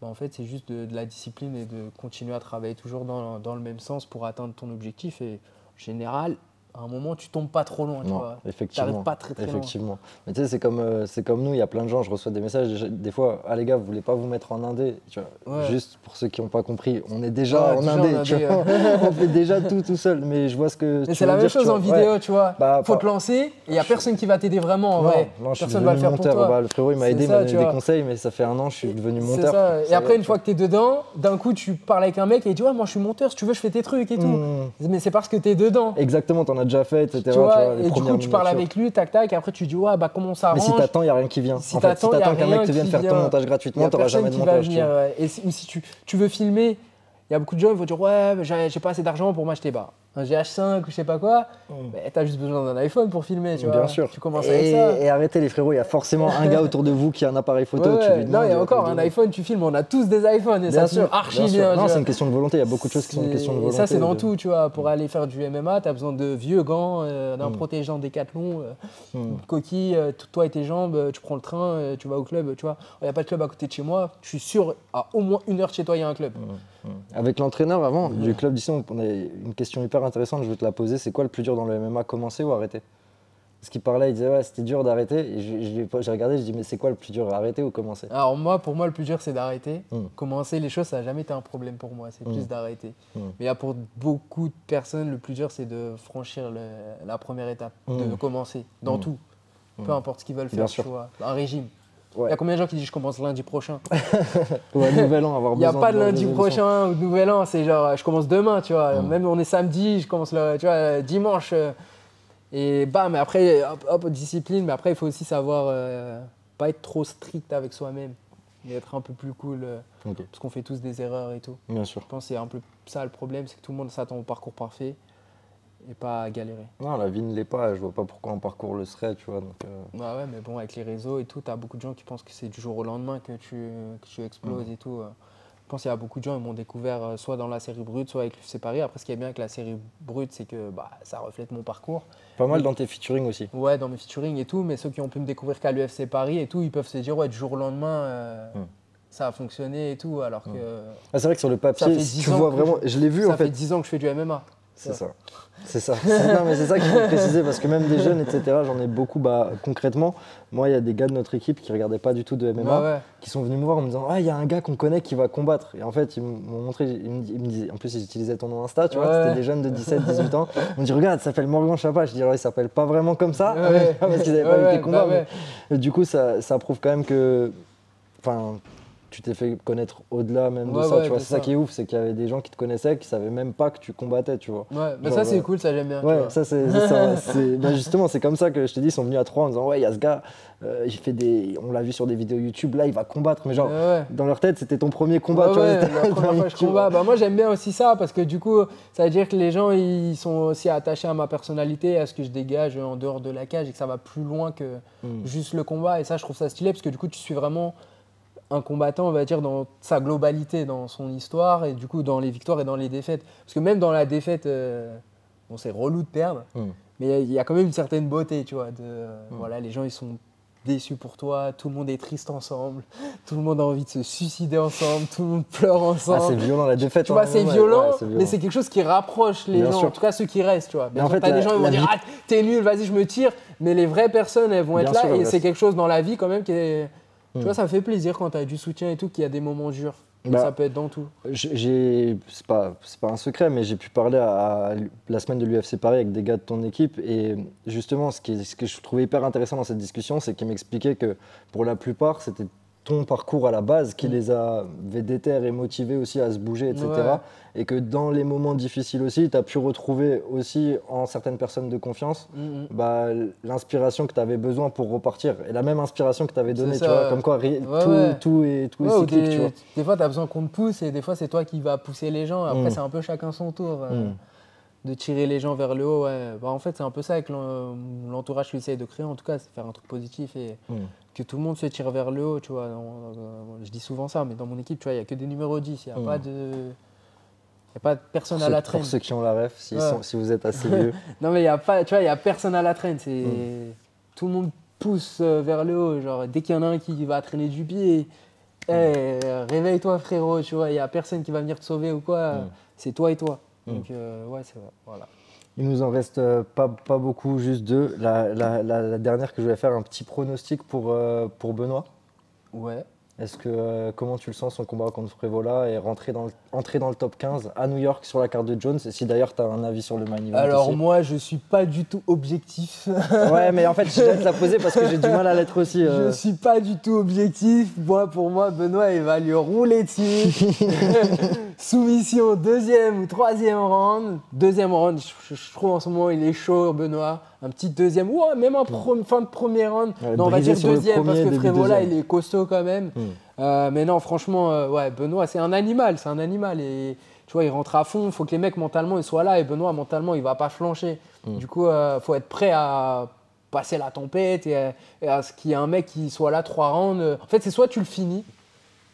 en fait, c'est juste de la discipline et de continuer à travailler toujours dans le même sens pour atteindre ton objectif. Et en général, à un moment, tu tombes pas trop loin, tu vois. Effectivement. T'arrives pas très loin. Mais tu sais, c'est comme nous, il y a plein de gens, je reçois des messages, des fois, les gars, vous voulez pas vous mettre en indé, tu vois. Juste pour ceux qui n'ont pas compris, on est déjà en indé, tu vois. On fait déjà tout seul, mais je vois ce que tu veux dire. Mais c'est la même chose en vidéo, tu vois. Faut te lancer, et il n'y a personne qui va t'aider vraiment, en vrai. Personne va le faire pour toi. Le frérot, il m'a aidé, il m'a donné des conseils, mais ça fait 1 an, je suis devenu monteur. Ça. Et après, une fois que tu es dedans, d'un coup, tu parles avec un mec et il dit moi, je suis monteur, si tu veux, je fais tes trucs et tout. Mais c'est parce que tu es dedans. Exactement, t'en as déjà fait, etc. Et du coup, tu parles avec lui, tac, et après tu dis comment ça arrange. Mais si t'attends, il n'y a rien qui vient. Si t'attends qu'un mec te vienne faire ton montage gratuitement, t'auras jamais de montage. Ou si tu veux filmer, il y a beaucoup de gens qui vont dire j'ai pas assez d'argent pour m'acheter un GH5 ou je sais pas quoi. Mais t'as juste besoin d'un iPhone pour filmer, tu vois. Bien sûr. Tu commences avec ça. Et arrêtez les frérots, il y a forcément un gars autour de vous qui a un appareil photo. Non, il y a encore un iPhone, tu filmes, on a tous des iPhones et ça filme archi bien. Non, c'est une question de volonté, il y a beaucoup de choses qui sont une question de volonté. Et ça, c'est dans tout, tu vois. Pour aller faire du MMA, t'as besoin de vieux gants, d'un protégeant Décathlon, coquille, toi et tes jambes, tu prends le train, tu vas au club, tu vois. Il n'y a pas de club à côté de chez moi, je suis sûr, à au moins 1 heure de chez toi, il y a un club. Avec l'entraîneur avant du club d'ici, on a une question hyper intéressante, je vais te la poser. C'est quoi le plus dur dans le MMA, commencer ou arrêter? Parce qu'il parlait, il disait c'était dur d'arrêter. Et j'ai regardé, je dis mais c'est quoi le plus dur, arrêter ou commencer? Alors pour moi, le plus dur c'est d'arrêter. Commencer les choses, ça n'a jamais été un problème pour moi, c'est plus d'arrêter. Mais pour beaucoup de personnes, le plus dur c'est de franchir la première étape, de commencer dans tout. Peu importe ce qu'ils veulent faire, tu vois. Un régime. Il y a combien de gens qui disent je commence lundi prochain? Ou un nouvel an, avoir besoin. Il n'y a pas de lundi prochain ou de nouvel an, c'est genre je commence demain, tu vois. Même on est samedi, je commence dimanche. Et mais après, hop, discipline, mais après il faut aussi savoir pas être trop strict avec soi-même et être un peu plus cool, parce qu'on fait tous des erreurs et tout. Bien sûr. Je pense que c'est un peu ça le problème, c'est que tout le monde s'attend au parcours parfait et pas à galérer. Non, la vie ne l'est pas, je vois pas pourquoi un parcours le serait, tu vois. Donc, ouais, mais bon, avec les réseaux et tout, t'as beaucoup de gens qui pensent que c'est du jour au lendemain que tu exploses et tout. Je pense qu'il y a beaucoup de gens qui m'ont découvert soit dans la série brute, soit avec l'UFC Paris. Après, ce qui est bien avec la série brute, c'est que ça reflète mon parcours. Pas mal dans tes featuring aussi. Ouais, dans mes featuring et tout, mais ceux qui ont pu me découvrir qu'à l'UFC Paris et tout, ils peuvent se dire, ouais, du jour au lendemain, ça a fonctionné et tout, alors que… Ah, c'est vrai que sur le papier, si tu vois vraiment… Je l'ai vu en fait. Ça fait 10 ans que je fais du MMA. C'est ça. C'est ça. Non, mais c'est ça qu'il faut préciser parce que même des jeunes, etc., j'en ai beaucoup. Concrètement, moi, il y a des gars de notre équipe qui ne regardaient pas du tout de MMA, qui sont venus me voir en me disant ah, il y a un gars qu'on connaît qui va combattre. Et en fait, ils m'ont montré, ils me disaient, en plus, ils utilisaient ton nom Insta, tu vois, c'était des jeunes de 17, 18 ans. Ils m'ont dit regarde, ça s'appelle Morgan Chapa. Je dis il s'appelle pas vraiment comme ça, parce qu'ils n'avaient pas eu tes combats. Mais, du coup, ça prouve quand même que. Enfin, tu t'es fait connaître au-delà même de ça, tu vois. C'est ça qui est ouf, c'est qu'il y avait des gens qui te connaissaient, qui savaient même pas que tu combattais, tu vois. Ouais, mais ça c'est cool, ça j'aime bien. Ouais, ça c'est justement, c'est comme ça que je te dis, ils sont venus à 3 en disant ouais, il y a ce gars, on l'a vu sur des vidéos YouTube, là il va combattre, mais genre dans leur tête c'était ton premier combat, tu vois. La première fois que je combats. Moi j'aime bien aussi ça parce que du coup, ça veut dire que les gens ils sont aussi attachés à ma personnalité, à ce que je dégage en dehors de la cage et que ça va plus loin que juste le combat. Et ça, je trouve ça stylé parce que du coup, tu suis vraiment un combattant, on va dire, dans sa globalité, dans son histoire et du coup dans les victoires et dans les défaites. Parce que même dans la défaite, bon, c'est relou de perdre, mais il y a quand même une certaine beauté, tu vois. Voilà, les gens ils sont déçus pour toi, tout le monde est triste ensemble, tout le monde a envie de se suicider ensemble, tout le monde pleure ensemble. Ah, c'est violent la défaite. Tu vois, c'est violent, mais c'est quelque chose qui rapproche les gens, en tout cas ceux qui restent, tu vois. Bien sûr, t'as des gens qui vont dire ah, t'es nul, vas-y je me tire, mais les vraies personnes elles vont être là et c'est quelque chose dans la vie quand même qui est… Tu vois, ça me fait plaisir quand tu as du soutien et tout, qu'il y a des moments durs. Ça peut être dans tout. C'est pas un secret, mais j'ai pu parler à la semaine de l'UFC Paris avec des gars de ton équipe. Et justement, ce que je trouvais hyper intéressant dans cette discussion, c'est qu'ils m'expliquaient que pour la plupart, c'était ton parcours à la base qui les avait déter et motivés aussi à se bouger, etc. Et que dans les moments difficiles aussi, tu as pu retrouver aussi en certaines personnes de confiance l'inspiration que tu avais besoin pour repartir. Et la même inspiration que tu avais donnée, tu vois, comme quoi tout est cyclique, tu vois. Des fois, tu as besoin qu'on te pousse et des fois, c'est toi qui vas pousser les gens. Après, c'est un peu chacun son tour. De tirer les gens vers le haut, en fait, c'est un peu ça avec l'entourage que j'essaie de créer, en tout cas, c'est faire un truc positif et que tout le monde se tire vers le haut, tu vois. Je dis souvent ça, mais dans mon équipe, tu vois, il n'y a que des numéros 10, il n'y a pas de… Il n'y a pas de personne à la traîne. Pour ceux qui ont la ref, si vous êtes assez vieux. Non, mais il n'y a pas, tu vois, il n'y a personne à la traîne. Tout le monde pousse vers le haut. Genre, dès qu'il y en a un qui va traîner du pied, réveille-toi, frérot, tu vois, il n'y a personne qui va venir te sauver ou quoi. C'est toi et toi. Donc, c'est vrai. Voilà. Il nous en reste pas beaucoup, juste deux. La dernière que je voulais faire, un petit pronostic pour Benoît. Ouais. Est-ce que comment tu le sens son combat contre Frévola et entrer dans le top 15 à New York sur la carte de Jones? Et si d'ailleurs tu as un avis sur le main event Alors aussi. moi je suis pas du tout objectif. Ouais, mais en fait je vais te la poser parce que j'ai du mal à l'être aussi. Je suis pas du tout objectif. Pour moi Benoît il va lui rouler dessus. Soumission deuxième ou troisième round. Deuxième round, je trouve en ce moment il est chaud Benoît. Un petit deuxième, même en fin de premier round. Non, on va dire deuxième parce que Frévola il est costaud quand même. Mais non, franchement, Benoît c'est un animal. Et tu vois, il rentre à fond. Il faut que les mecs mentalement ils soient là. Et Benoît mentalement il va pas flancher. Du coup, faut être prêt à passer la tempête et à ce qu'il y ait un mec qui soit là 3 rounds. En fait, c'est soit tu le finis,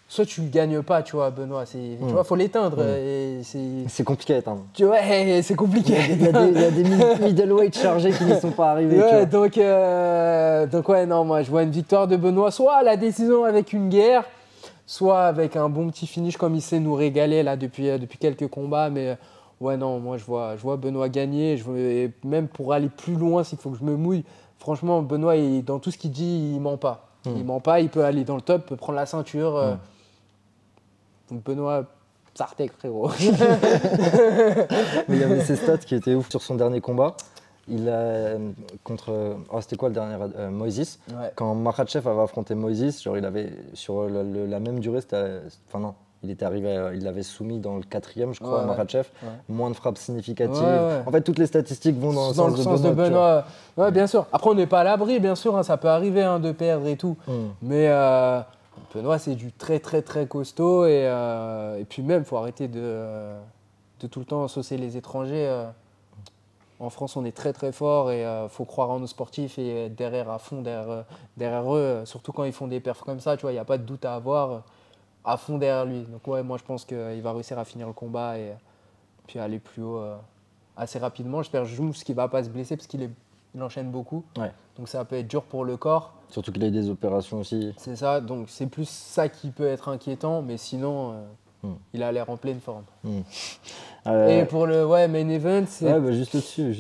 soit tu le gagnes pas, tu vois, Benoît. Tu vois, faut l'éteindre. C'est compliqué à éteindre. Tu vois, c'est compliqué. Il y a des middleweight chargés qui ne sont pas arrivés. Ouais, donc non, moi je vois une victoire de Benoît, soit à la décision avec une guerre, soit avec un bon petit finish comme il sait nous régaler là depuis quelques combats. Mais non, moi je vois Benoît gagner. Et même pour aller plus loin, s'il faut que je me mouille, franchement, Benoît, dans tout ce qu'il dit, il ment pas. Il ment pas, il peut aller dans le top, peut prendre la ceinture. Donc Benoît, Sartek, frérot. Mais il y avait ses stats qui étaient ouf sur son dernier combat. Il a contre, c'était quoi le dernier, Moïse. Quand Makhachev avait affronté Moïse, genre il avait sur la même durée, il était arrivé, il l'avait soumis dans le 4e, je crois, Makhachev. Moins de frappes significatives. En fait, toutes les statistiques vont dans le sens de Benoît. Ouais, bien sûr. Après, on n'est pas à l'abri, bien sûr, ça peut arriver de perdre et tout. Mais Benoît, c'est du très très très costaud et puis même, il faut arrêter de tout le temps saucer les étrangers. En France, on est très très fort et faut croire en nos sportifs et être à fond derrière eux, surtout quand ils font des perfs comme ça, tu vois, il n'y a pas de doute à avoir. à fond derrière lui. Donc ouais, moi je pense qu'il va réussir à finir le combat et puis aller plus haut assez rapidement. J'espère juste qu'il ne va pas se blesser parce qu'il enchaîne beaucoup. Ouais. Donc ça peut être dur pour le corps. Surtout qu'il a des opérations aussi. C'est ça, donc c'est plus ça qui peut être inquiétant, mais sinon, il a l'air en pleine forme. Et pour le main event, c'est... Ouais, bah, juste là-dessus.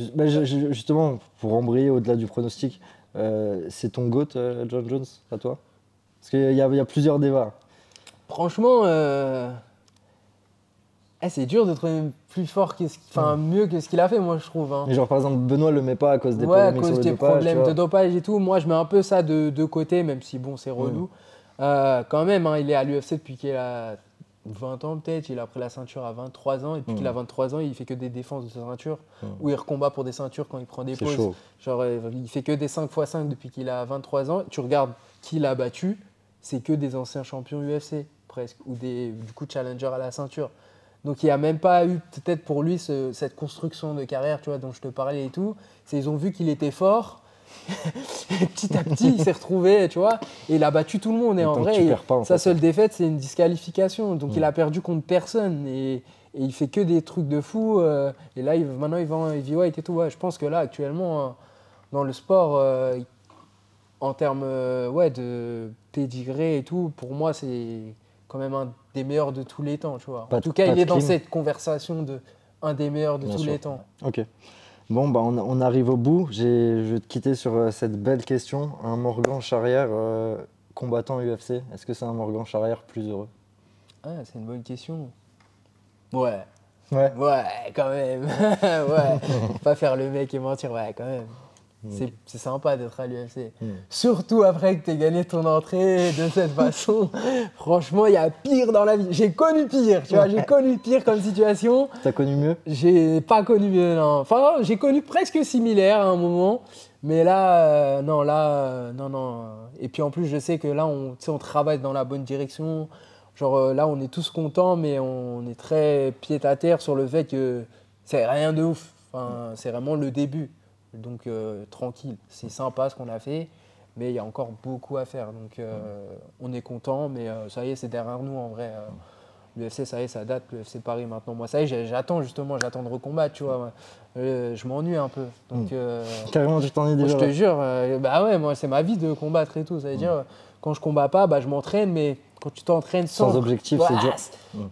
Justement, pour embrayer au-delà du pronostic, c'est ton GOAT, John Jones, à toi? Parce qu'il y a plusieurs débats. Franchement, c'est dur de trouver plus fort, mieux que ce qu'il a fait, moi je trouve. Hein. Mais genre par exemple, Benoît le met pas à cause des à polémiques cause sur le des dopage, problèmes de dopage et tout. Moi je mets un peu ça de côté, même si bon, c'est relou. Quand même, hein, il est à l'UFC depuis qu'il a 20 ans peut-être. Il a pris la ceinture à 23 ans. Et depuis qu'il a 23 ans, il fait que des défenses de sa ceinture. Ou il recombat pour des ceintures quand il prend des pauses. Chaud. Genre, il fait que des 5x5 depuis qu'il a 23 ans. Tu regardes qui l'a battu, c'est que des anciens champions UFC presque. Ou du coup challengers à la ceinture. Donc il n'y a même pas eu peut-être pour lui cette construction de carrière, tu vois, dont je te parlais et tout. Ils ont vu qu'il était fort. Et petit à petit, il s'est retrouvé, tu vois, et il a battu tout le monde. Et en vrai, sa seule défaite, c'est une disqualification. Donc il a perdu contre personne. Et il fait que des trucs de fou. Et là, maintenant, il va en heavyweight et tout. Ouais, je pense que là, actuellement, dans le sport, en termes de pédigré et tout, pour moi, c'est quand même un des meilleurs de tous les temps, tu vois. En tout cas, il est dans cette conversation de un des meilleurs de tous les temps. Ok. Bon, bah on arrive au bout. Je vais te quitter sur cette belle question. Un Morgan Charrière combattant UFC, est-ce que c'est un Morgan Charrière plus heureux? C'est une bonne question. Ouais. Ouais. Ouais, quand même. Ouais. Pas faire le mec et mentir, ouais, quand même. C'est sympa d'être à l'UFC. Surtout après que tu aies gagné ton entrée de cette façon. Franchement, il y a pire dans la vie. J'ai connu pire, tu vois. J'ai connu pire comme situation. T'as connu mieux? J'ai pas connu mieux, non. Enfin, j'ai connu presque similaire à un moment. Mais là, non. Et puis en plus, je sais que là, on travaille dans la bonne direction. Genre là, on est tous contents, mais on est très pied à terre sur le fait que c'est rien de ouf. Enfin, c'est vraiment le début. Donc tranquille, c'est sympa ce qu'on a fait, mais il y a encore beaucoup à faire. Donc on est content, mais ça y est, c'est derrière nous en vrai. L'UFC, ça y est, ça date, l'UFC Paris maintenant. Moi, ça y est, j'attends de recombattre, tu vois. Je m'ennuie un peu. Donc, carrément, tu t'ennuies déjà? Je te jure, bah ouais, moi, c'est ma vie de combattre et tout. Ça veut dire, quand je combats pas, bah, je m'entraîne, mais quand tu t'entraînes sans objectif, c'est dur.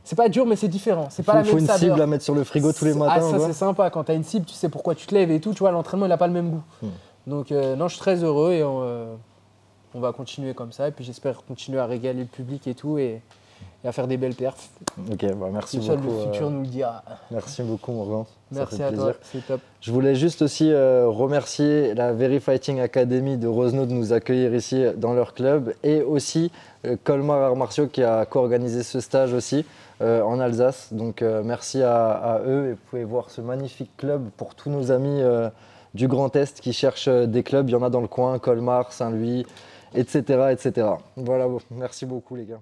C'est pas dur, mais c'est différent. C'est pas la même saveur. Il faut une cible à mettre sur le frigo tous les matins. Ça, c'est sympa. Quand tu as une cible, tu sais pourquoi tu te lèves et tout. Tu vois, l'entraînement, il n'a pas le même goût. Donc, non, je suis très heureux et on va continuer comme ça. Et puis, j'espère continuer à régaler le public et tout et à faire des belles perfs. Ok, bah merci beaucoup. Le futur nous le dira. Merci beaucoup, Morgan. Merci à toi, c'est top. Je voulais juste aussi remercier la Very Fighting Academy de Rosno de nous accueillir ici dans leur club et aussi Colmar Arts Martiaux qui a co-organisé ce stage aussi en Alsace. Donc merci à eux et vous pouvez voir ce magnifique club pour tous nos amis du Grand Est qui cherchent des clubs. Il y en a dans le coin, Colmar, Saint-Louis, etc., etc. Voilà, merci beaucoup les gars.